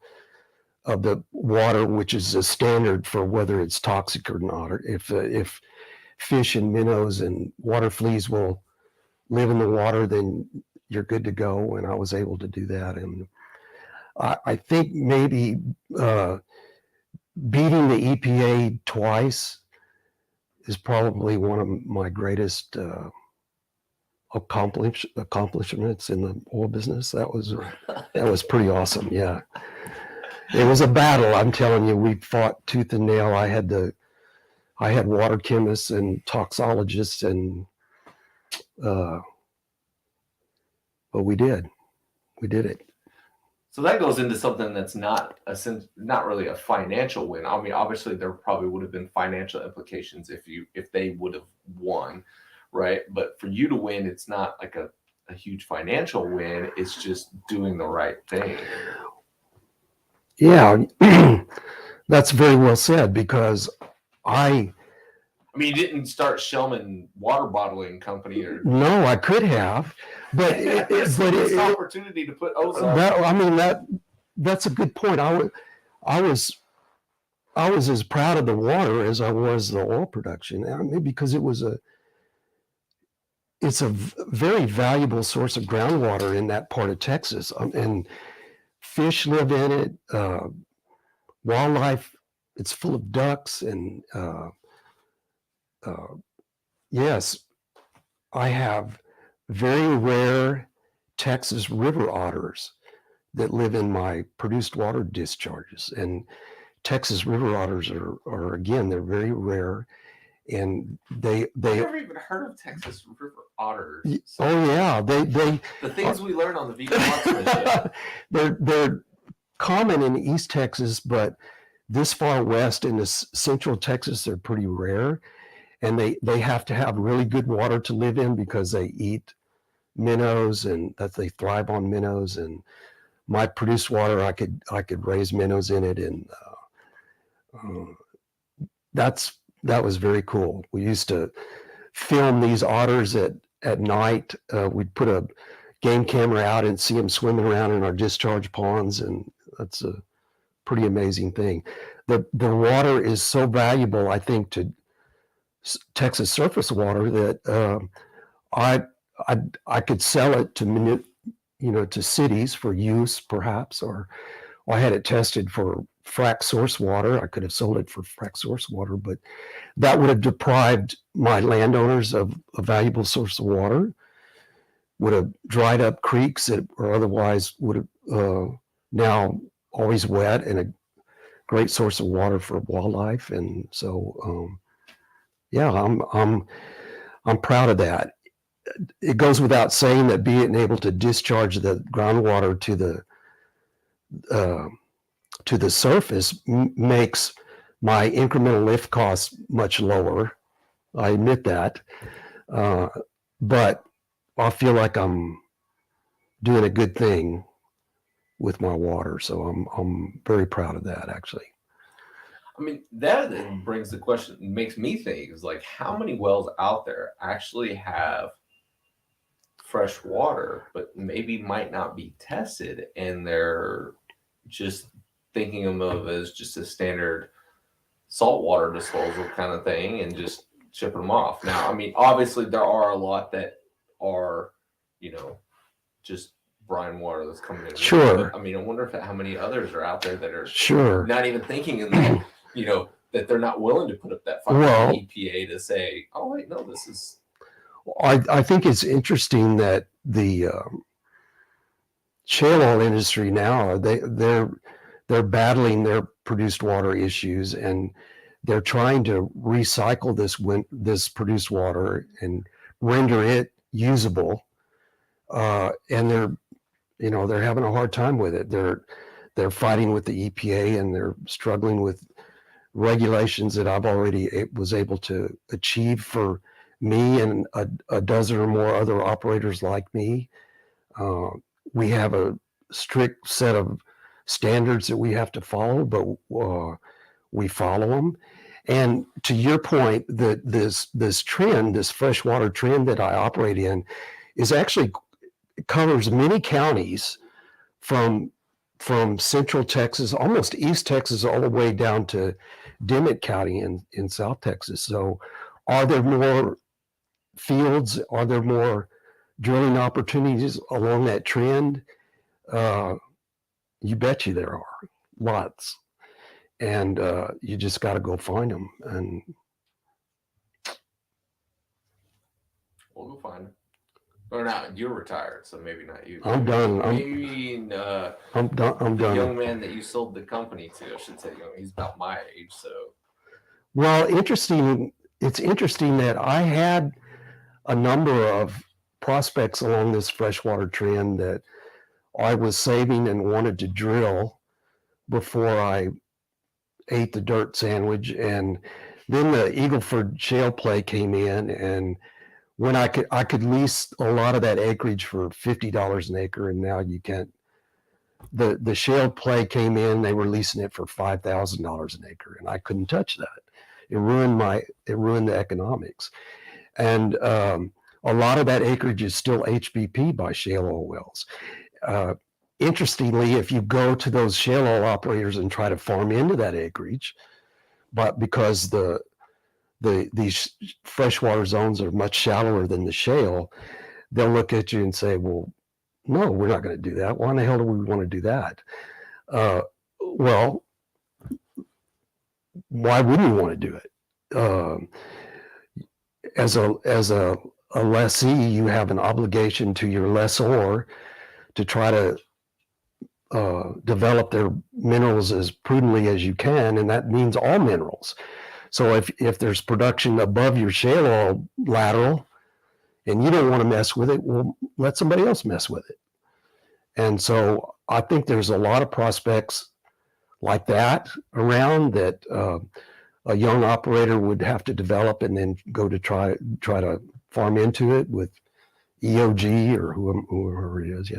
of the water, which is a standard for whether it's toxic or not. Or if fish and minnows and water fleas will live in the water, then you're good to go. And I was able to do that. And I think maybe beating the EPA twice is probably one of my greatest accomplishments in the oil business. That was pretty awesome. Yeah. It was a battle. I'm telling you, we fought tooth and nail. I had water chemists and toxologists but we did it. So that goes into something that's not really a financial win. I mean, obviously there probably would have been financial implications if they would have won, right? But for you to win, it's not like a huge financial win. It's just doing the right thing. Yeah, that's very well said, because I I mean, you didn't start Shellman water bottling company or. No, I could have, but It's an opportunity to put ozone. That's a good point. I was as proud of the water as I was the oil production. I mean, because it's a very valuable source of groundwater in that part of Texas, and fish live in it. Wildlife, it's full of ducks, and yes, I have very rare Texas river otters that live in my produced water discharges. And Texas river otters are again, they're very rare, and I've never even heard of Texas river otters. So oh yeah, they the things we learn on the Vegan Locksmith show. They're common in East Texas, but this far west into central Texas, they're pretty rare, and they have to have really good water to live in because they eat minnows, and that they thrive on minnows. And my produced water, I could raise minnows in it, and that was very cool. We used to film these otters at night. We'd put a game camera out and see them swimming around in our discharge ponds, and that's a pretty amazing thing. The water is so valuable, I think, to Texas surface water that I could sell it to cities for use, perhaps, or I had it tested for frac source water. I could have sold it for frac source water, but that would have deprived my landowners of a valuable source of water, would have dried up creeks that or otherwise would have now always wet and a great source of water for wildlife. And so, yeah, I'm proud of that. It goes without saying that being able to discharge the groundwater to the surface makes my incremental lift costs much lower. I admit that, but I feel like I'm doing a good thing with my water, so I'm very proud of that, actually. I mean, that then brings the question, makes me think, is like, how many wells out there actually have fresh water, but maybe might not be tested, and they're just thinking of them as just a standard saltwater disposal kind of thing and just shipping them off. Now, I mean, obviously there are a lot that are, just brine water that's coming in. Sure. But, I mean, I wonder how many others are out there that are sure not even thinking in that, that they're not willing to put up that fine EPA to say, oh, wait, no, this is. I think it's interesting that the shale oil industry now, they're battling their produced water issues, and they're trying to recycle this produced water and render it usable. And they're having a hard time with it. They're fighting with the EPA, and they're struggling with regulations that I've already was able to achieve for me and a dozen or more other operators like me. We have a strict set of standards that we have to follow, but we follow them. And to your point, that this trend, this freshwater trend that I operate in, is actually covers many counties from central Texas, almost East Texas, all the way down to Dimmitt County in South Texas. So are there more fields? Are there more drilling opportunities along that trend? You bet you there are, lots. And you just got to go find them. And we'll go find them. Or not, you're retired, so maybe not you. I'm done. Maybe I'm done. The young man that you sold the company to, I should say, he's about my age, so. Well, it's interesting that I had a number of prospects along this freshwater trend that I was saving and wanted to drill before I ate the dirt sandwich. And then the Eagleford shale play came in, and when I could lease a lot of that acreage for $50 an acre, and now you can't. The shale play came in, they were leasing it for $5,000 an acre, and I couldn't touch that. It ruined the economics. And a lot of that acreage is still HBP by shale oil wells. Interestingly, if you go to those shale oil operators and try to farm into that acreage, but because these freshwater zones are much shallower than the shale, they'll look at you and say, well, no, we're not going to do that. Why in the hell do we want to do that? Well, why wouldn't you want to do it? As a lessee, you have an obligation to your lessor to try to develop their minerals as prudently as you can, and that means all minerals. So if there's production above your shale oil lateral and you don't want to mess with it, well, let somebody else mess with it. And so I think there's a lot of prospects like that around that a young operator would have to develop and then go to try to farm into it with EOG or whoever it is,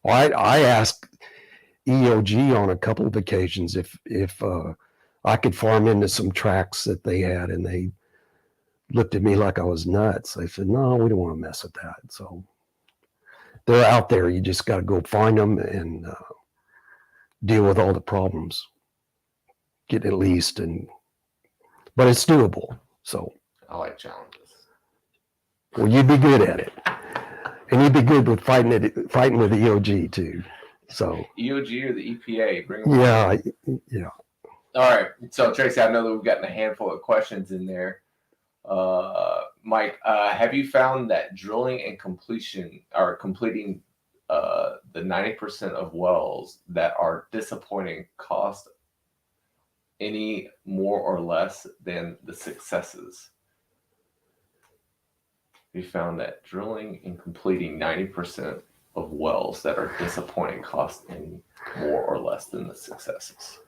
Well, I asked EOG on a couple of occasions if I could farm into some tracts that they had, and they looked at me like I was nuts. They said, no, we don't want to mess with that. So they're out there. You just got to go find them and deal with all the problems. Get at least, but it's doable. So I like challenges. Well, you'd be good at it, and you'd be good with fighting with the EOG too. So EOG or the EPA? Bring them yeah. All right. So Tracy, I know that we've gotten a handful of questions in there. Mike, have you found that drilling and completing the 90% of wells that are disappointing cost any more or less than the successes? We found that drilling and completing 90% of wells that are disappointing cost any more or less than the successes.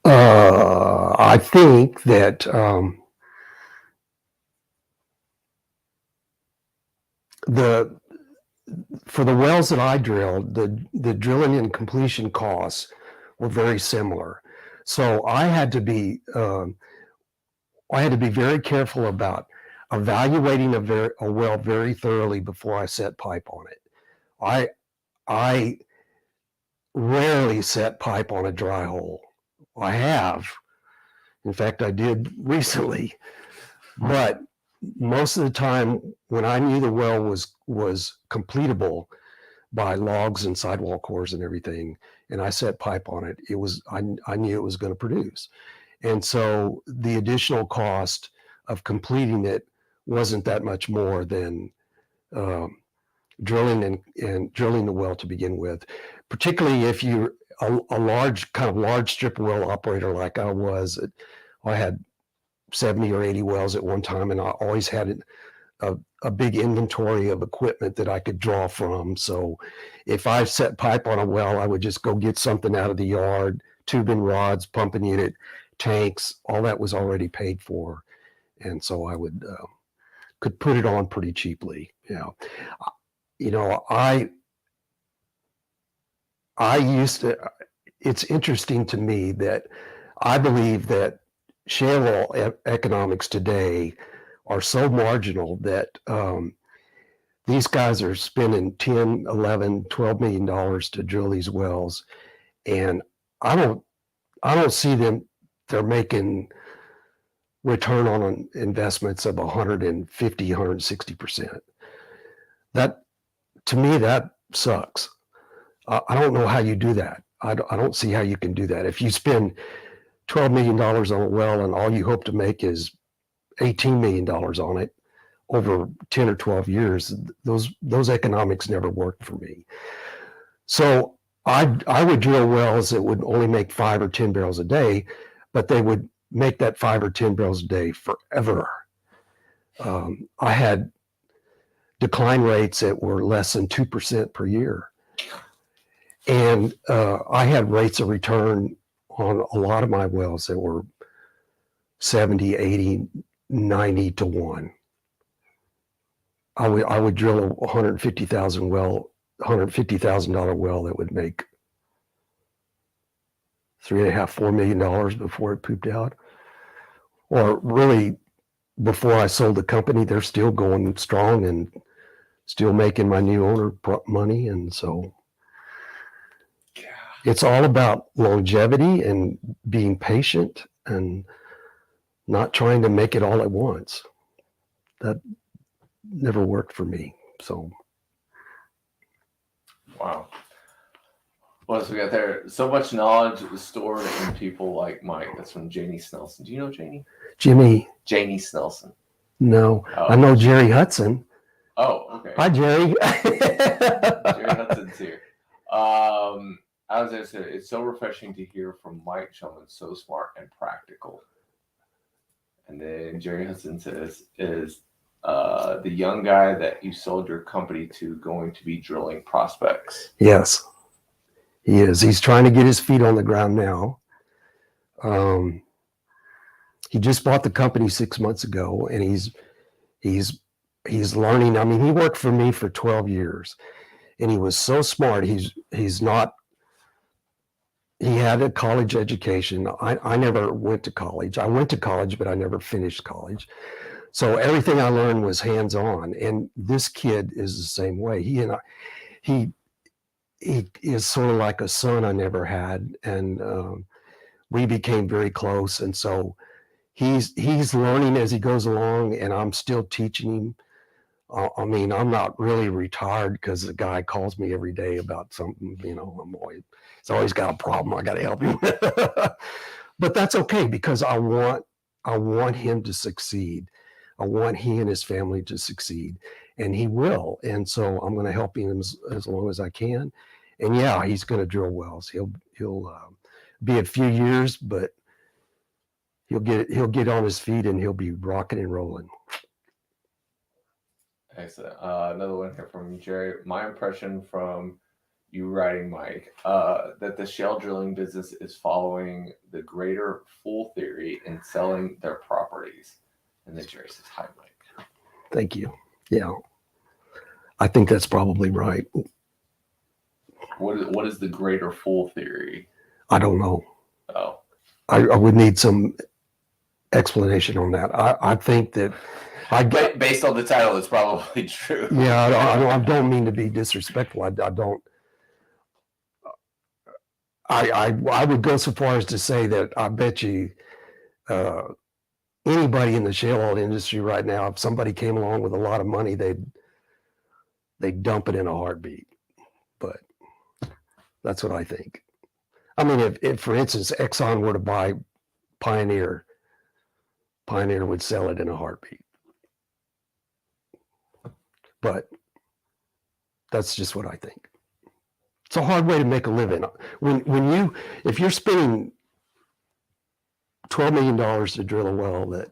I think that for the wells that I drilled, the drilling and completion costs were very similar. So I had to be very careful about evaluating a well very thoroughly before I set pipe on it. I rarely set pipe on a dry hole. I have. In fact, I did recently. But most of the time, when I knew the well was completable by logs and sidewall cores and everything, and I set pipe on it, I knew it was going to produce. And so the additional cost of completing it wasn't that much more than drilling the well to begin with, particularly if you're a large strip well operator like I was. I had 70 or 80 wells at one time, and I always had a big inventory of equipment that I could draw from. So if I set pipe on a well, I would just go get something out of the yard, tubing rods, pumping unit, tanks, all that was already paid for. And so I could put it on pretty cheaply. I used to, it's interesting to me that I believe that shale oil economics today are so marginal that these guys are spending $10, $11, $12 million to drill these wells, and I don't see them. They're making return on investments of 150, 160%. That, to me, that sucks. I don't know how you do that. I don't see how you can do that. If you spend $12 million on a well and all you hope to make is $18 million on it over 10 or 12 years, those economics never worked for me. So I would drill wells that would only make 5 or 10 barrels a day, but they would make that 5 or 10 barrels a day forever. I had decline rates that were less than 2% per year. And I had rates of return on a lot of my wells that were 70, 80, 90 to 1. I would drill a $150,000 well that would make $3.5–4 million before it pooped out. Or really, before I sold the company, they're still going strong and still making my new owner money. And so it's all about longevity and being patient and not trying to make it all at once. That never worked for me. So. Wow. What else we got there? So much knowledge was stored in people like Mike. That's from Janie Snelson. Do you know Janie? Janie Snelson. No. Oh. I know Jerry Hudson. Oh, okay. Hi, Jerry. Jerry Hudson's here. I was going to say, it's so refreshing to hear from Mike Shellman, so smart and practical. And then Jerry Hudson says, is the young guy that you sold your company to going to be drilling prospects? Yes, he is. He's trying to get his feet on the ground now. He just bought the company 6 months ago, and he's learning. I mean, he worked for me for 12 years, and he was so smart. He had a college education. I never went to college. I went to college, but I never finished college. So everything I learned was hands-on. And this kid is the same way. He is sort of like a son I never had. And we became very close. And so he's learning as he goes along, and I'm still teaching him. I mean, I'm not really retired because the guy calls me every day about something, he's always got a problem I got to help him with. But that's okay, because I want him to succeed. I want he and his family to succeed, and he will. And so I'm going to help him as long as I can. And yeah, he's going to drill wells. He'll be a few years, but he'll get on his feet and he'll be rocking and rolling. Excellent. Another one here from Jerry. My impression from you writing, Mike, that the shale drilling business is following the greater fool theory in selling their properties. And then Jerry says, hi, Mike. Thank you. Yeah, I think that's probably right. What is the greater fool theory? I don't know. Oh. I would need some explanation on that. I think that based on the title, it's probably true. Yeah, I don't mean to be disrespectful. I would go so far as to say that I bet you anybody in the shale oil industry right now, if somebody came along with a lot of money, they'd dump it in a heartbeat. But that's what I think. I mean, if for instance Exxon were to buy Pioneer would sell it in a heartbeat. But that's just what I think. It's a hard way to make a living. If you're spending $12 million to drill a well, that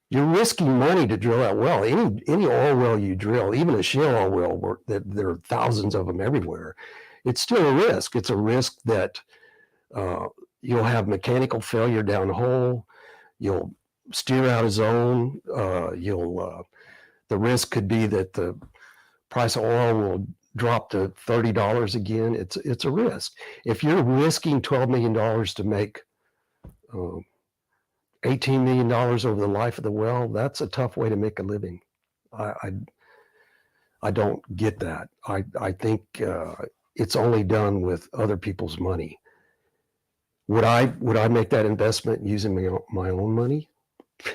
you're risking money to drill that well. Any oil well you drill, even a shale oil well, that there are thousands of them everywhere, it's still a risk. It's a risk that you'll have mechanical failure down the hole. You'll steer out of zone. The risk could be that the price of oil will drop to $30 again. It's a risk. If you're risking $12 million to make $18 million over the life of the well, that's a tough way to make a living. I don't get that. I think it's only done with other people's money. Would I make that investment using my own money?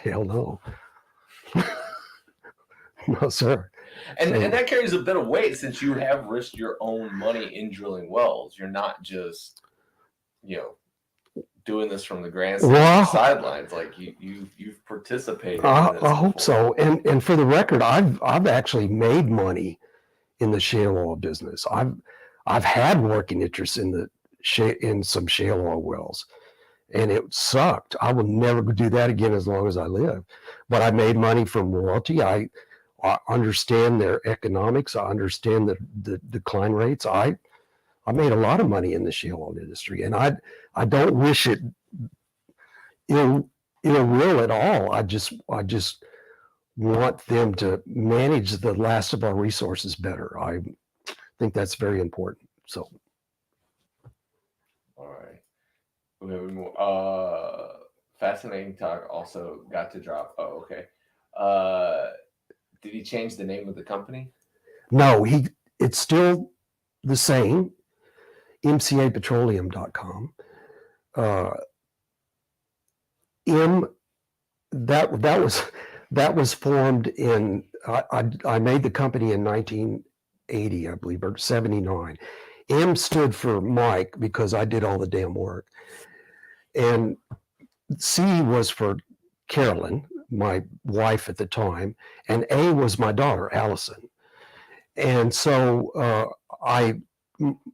Hell no. No, sir. And that carries a bit of weight, since you have risked your own money in drilling wells. You're not just, doing this from the grandstand sidelines. Like you've participated. I hope so. And for the record, I've actually made money in the shale oil business. I've had working interest in some shale oil wells, and it sucked. I will never do that again as long as I live. But I made money from royalty. I understand their economics. I understand the decline rates. I made a lot of money in the shale oil industry, and I don't wish it ill will at all. I just want them to manage the last of our resources better. I think that's very important. So, all right. We have more. Fascinating talk. Also got to drop. Oh, okay. Did he change the name of the company? No, it's still the same, MCApetroleum.com. That was formed in, I made the company in 1980, I believe, or 79. M stood for Mike because I did all the damn work. And C was for Carolyn, my wife at the time, and A was my daughter, Allison. And so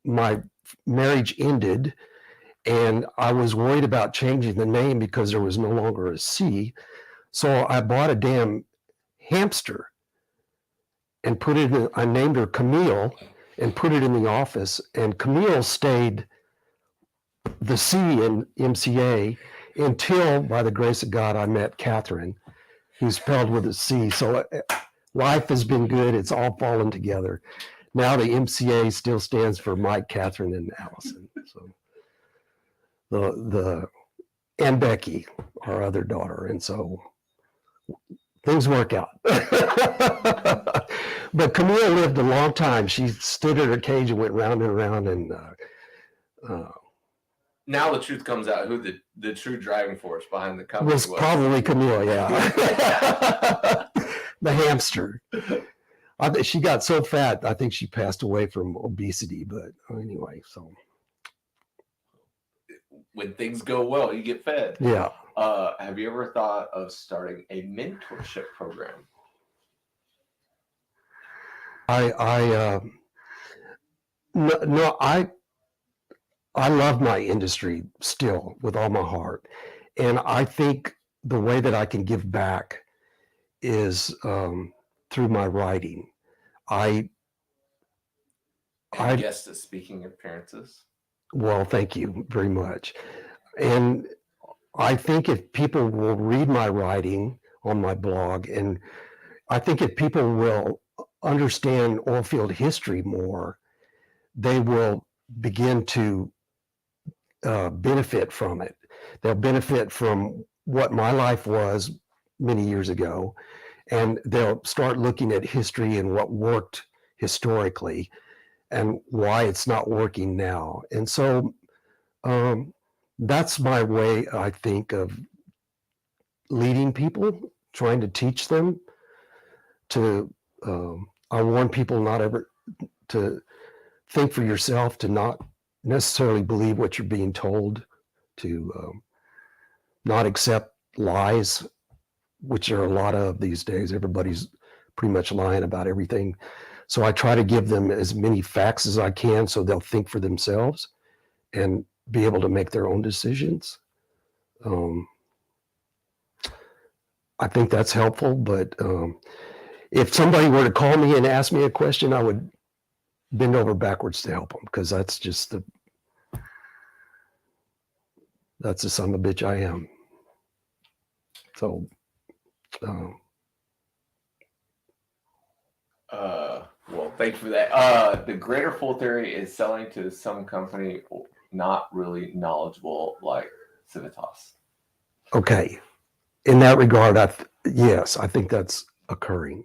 my marriage ended, and I was worried about changing the name because there was no longer a C. So I bought a damn hamster and put it in, I named her Camille and put it in the office. And Camille stayed the C in MCA until, by the grace of God, I met Catherine, who's spelled with a C. So life has been good. It's all fallen together. Now the MCA still stands for Mike, Catherine, and Allison. So and Becky, our other daughter. And so things work out. But Camille lived a long time. She stood in her cage and went round and round. And now the truth comes out who the true driving force behind the company was probably Camille, yeah. The hamster. She got so fat, I think she passed away from obesity. But anyway, so. When things go well, you get fed. Yeah. Have you ever thought of starting a mentorship program? I love my industry still with all my heart, and I think the way that I can give back is through my writing. Guest speaking appearances. Well, thank you very much. And I think if people will read my writing on my blog, and I think if people will understand oilfield history more, they will begin to benefit from it. They'll benefit from what my life was many years ago, and they'll start looking at history and what worked historically and why it's not working now. And so that's my way, I think, of leading people, trying to teach them to, I warn people not ever to think for yourself, to not necessarily believe what you're being told, to not accept lies, which there are a lot of these days. Everybody's pretty much lying about everything. So I try to give them as many facts as I can so they'll think for themselves and be able to make their own decisions. I think that's helpful, but if somebody were to call me and ask me a question, I would bend over backwards to help them, because that's just that's the son of a bitch I am. So well, thank you for that. The greater fool theory is selling to some company not really knowledgeable like Civitas. Okay, in that regard, yes, I think that's occurring.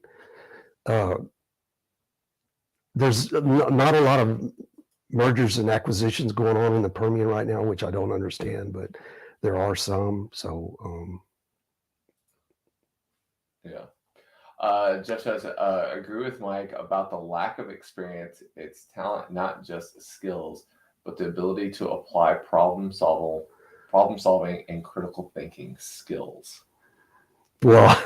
There's not a lot of mergers and acquisitions going on in the Permian right now, which I don't understand, but there are some. So yeah. Jeff says, agree with Mike about the lack of experience. It's talent, not just skills, but the ability to apply problem solving and critical thinking skills. Well,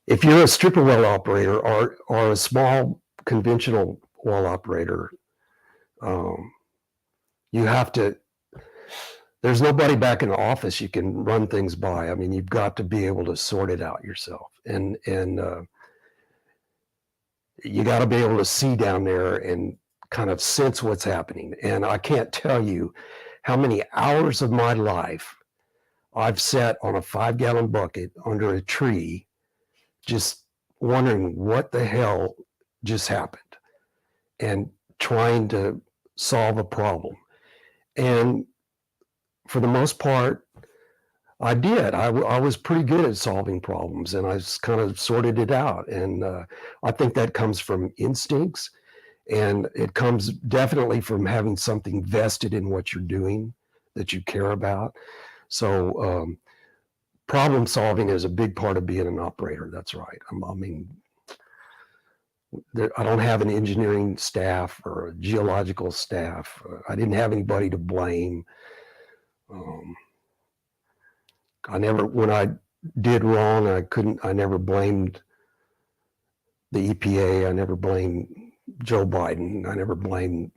if you're a stripper well operator or a small conventional well operator, you have to, there's nobody back in the office you can run things by. I mean, you've got to be able to sort it out yourself. And you got to be able to see down there and kind of sense what's happening. And I can't tell you how many hours of my life I've sat on a 5-gallon bucket under a tree, just wondering what the hell just happened and trying to solve a problem. And for the most part, I did. I was pretty good at solving problems, and I just kind of sorted it out. And I think that comes from instincts, and it comes definitely from having something vested in what you're doing that you care about. So problem solving is a big part of being an operator. That's right. I mean, I don't have an engineering staff or a geological staff. I didn't have anybody to blame. When I did wrong, I never blamed the EPA. I never blamed Joe Biden. I never blamed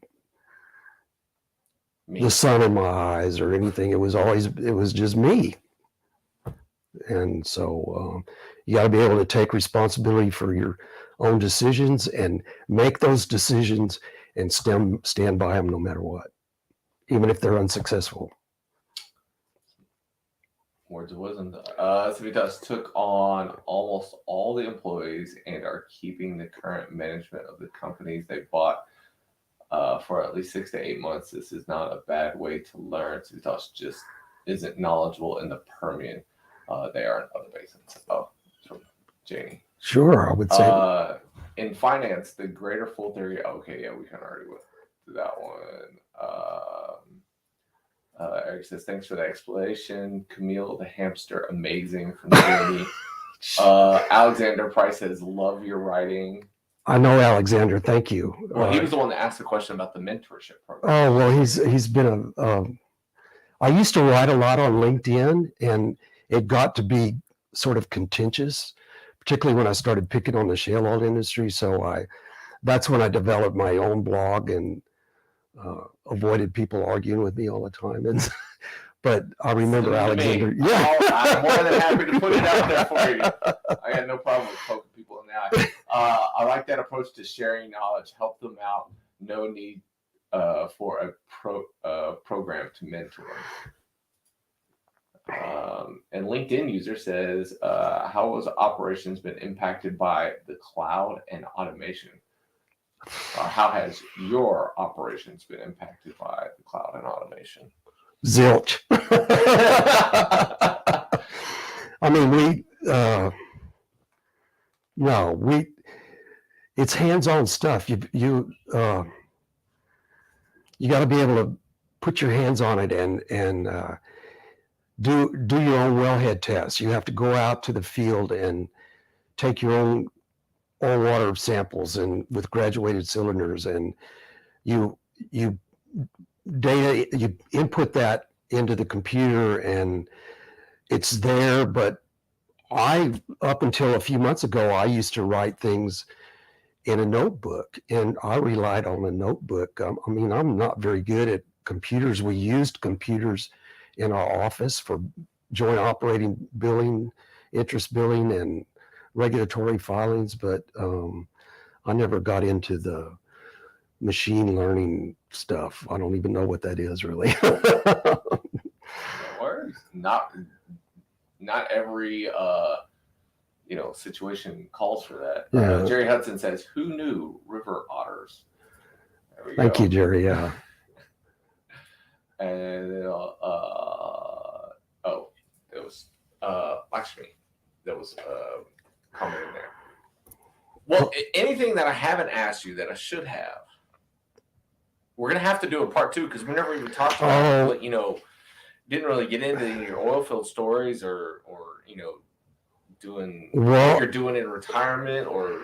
the sun in my eyes or anything. It was just me. And so you got to be able to take responsibility for your own decisions and make those decisions and stand by them no matter what, even if they're unsuccessful. Words of wisdom. Civitas took on almost all the employees and are keeping the current management of the companies they bought for at least 6 to 8 months. This is not a bad way to learn. Civitas just isn't knowledgeable in the Permian. They are in other basins. Oh, from Janie. Sure, I would say. In finance, the greater fool theory. Okay, yeah, we kind of already went through that one. Eric says, thanks for the explanation. Camille the hamster, amazing from Jamie. Alexander Price says, love your writing. I know Alexander, thank you. Well, he was the one that asked the question about the mentorship program. Oh, well, he's been I used to write a lot on LinkedIn, and it got to be sort of contentious, particularly when I started picking on the shale oil industry. So that's when I developed my own blog and avoided people arguing with me all the time. And but I remember Alexander. Yeah, I'm more than happy to put it out there for you. I got no problem with poking people in the eye. I like that approach to sharing knowledge. Help them out. No need for a program to mentor. And LinkedIn user says, how has operations been impacted by the cloud and automation? How has your operations been impacted by the cloud and automation? Zilch. I mean, it's hands-on stuff. You got to be able to put your hands on it and do your own wellhead tests. You have to go out to the field and take your own oil water samples and with graduated cylinders, and you input that into the computer and it's there. But up until a few months ago, I used to write things in a notebook, and I relied on a notebook. I mean, I'm not very good at computers. We used computers in our office for joint operating billing, interest billing, and regulatory filings, but I never got into the machine learning stuff. I don't even know what that is, really. Not every situation calls for that. Yeah. Jerry Hudson says, "Who knew river otters?" Thank you, Jerry. Yeah. And there was Lakshmi. There was comment in there. Well, anything that I haven't asked you that I should have, we're gonna have to do a part 2 because we never even talked about didn't really get into any of your oil field stories or doing what you're doing in retirement or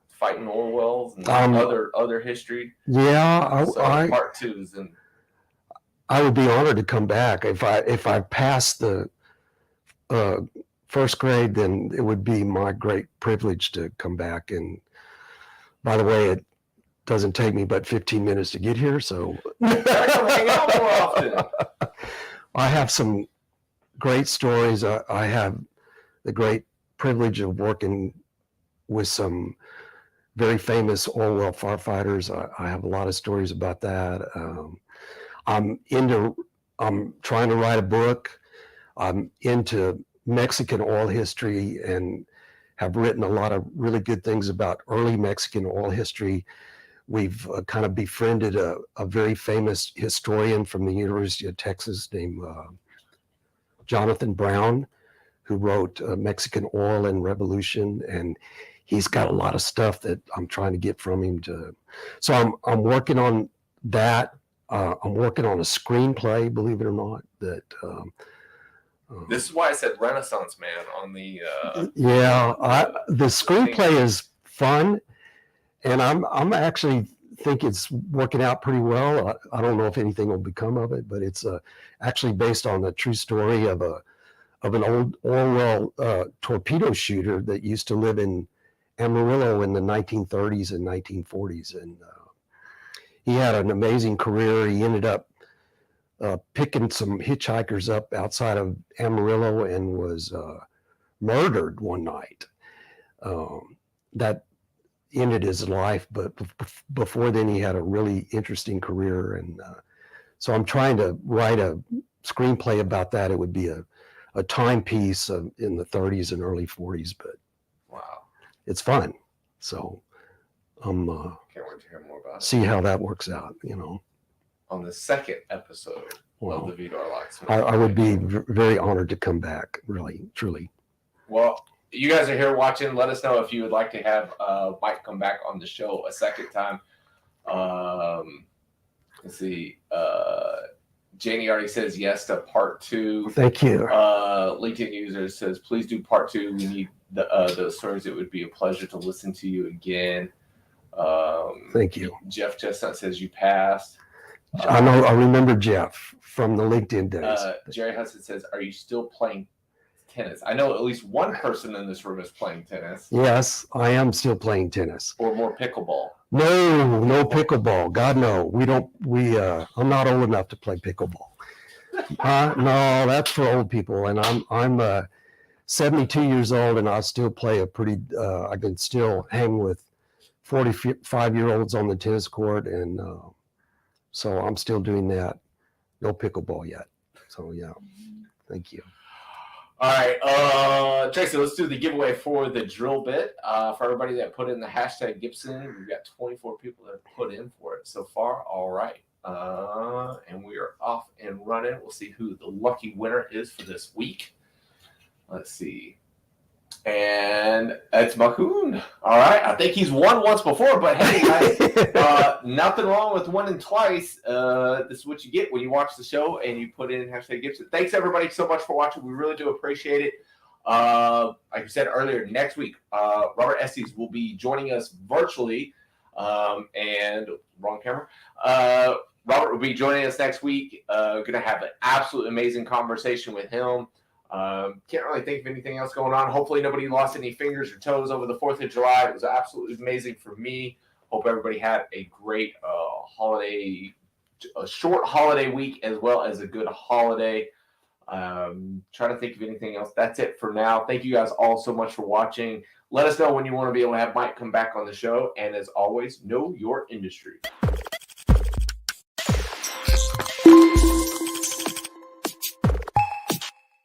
fighting oil wells and other history. Yeah, part 2 is in. I would be honored to come back if I passed the first grade. Then it would be my great privilege to come back. And by the way, it doesn't take me but 15 minutes to get here, so hang out more often. I have some great stories. I have the great privilege of working with some very famous oil well firefighters. I have a lot of stories about that. I'm trying to write a book. I'm into Mexican oil history and have written a lot of really good things about early Mexican oil history, we've kind of befriended a very famous historian from the University of Texas named Jonathan Brown, who wrote Mexican Oil and Revolution, and he's got a lot of stuff that I'm trying to get from him to. So I'm working on that. I'm working on a screenplay, believe it or not. That this is why I said Renaissance Man on the. The screenplay is fun, and I'm actually think it's working out pretty well. I don't know if anything will become of it, but it's actually based on the true story of an old oil well torpedo shooter that used to live in Amarillo in the 1930s and 1940s, and he had an amazing career. He ended up picking some hitchhikers up outside of Amarillo and was murdered one night. That ended his life, but before then he had a really interesting career, and so I'm trying to write a screenplay about that. It would be a timepiece in the 30s and early 40s, but wow, it's fun. So I'm can't wait to hear more about it. See how that works out, On the second episode of the Vidor Locksmith. I would be very honored to come back, really, truly. Well, you guys are here watching. Let us know if you would like to have Mike come back on the show a second time. Let's see. Janie already says yes to part 2. Thank you. LinkedIn user says, please do part 2. We need those stories. It would be a pleasure to listen to you again. Thank you. Jeff Chestnut says you passed. I know. I remember Jeff from the LinkedIn days. Jerry Hudson says, are you still playing tennis? I know at least one person in this room is playing tennis. Yes, I am still playing tennis. Or more pickleball. No pickleball. God, no. I'm not old enough to play pickleball. No, that's for old people. And I'm 72 years old, and I still play I can still hang with 45-year-olds on the tennis court, and so I'm still doing that. No pickleball yet. So yeah, thank you. All right, Tracy, let's do the giveaway for the drill bit. For everybody that put in the hashtag Gibson, we've got 24 people that have put in for it so far. All right, and we are off and running. We'll see who the lucky winner is for this week. Let's see. And it's Mahoon. All right. I think he's won once before, but hey, nothing wrong with winning twice. This is what you get when you watch the show and you put in hashtag Gibson. Thanks, everybody, so much for watching. We really do appreciate it. Like I said earlier, next week, Robert Estes will be joining us virtually. And wrong camera. Robert will be joining us next week. Going to have an absolutely amazing conversation with him. Can't really think of anything else going on. Hopefully nobody lost any fingers or toes over the 4th of July. It was absolutely amazing for me. Hope everybody had a great a short holiday week as well as a good holiday. Trying to think of anything else. That's it for now. Thank you guys all so much for watching. Let us know when you want to be able to have Mike come back on the show. And as always, know your industry.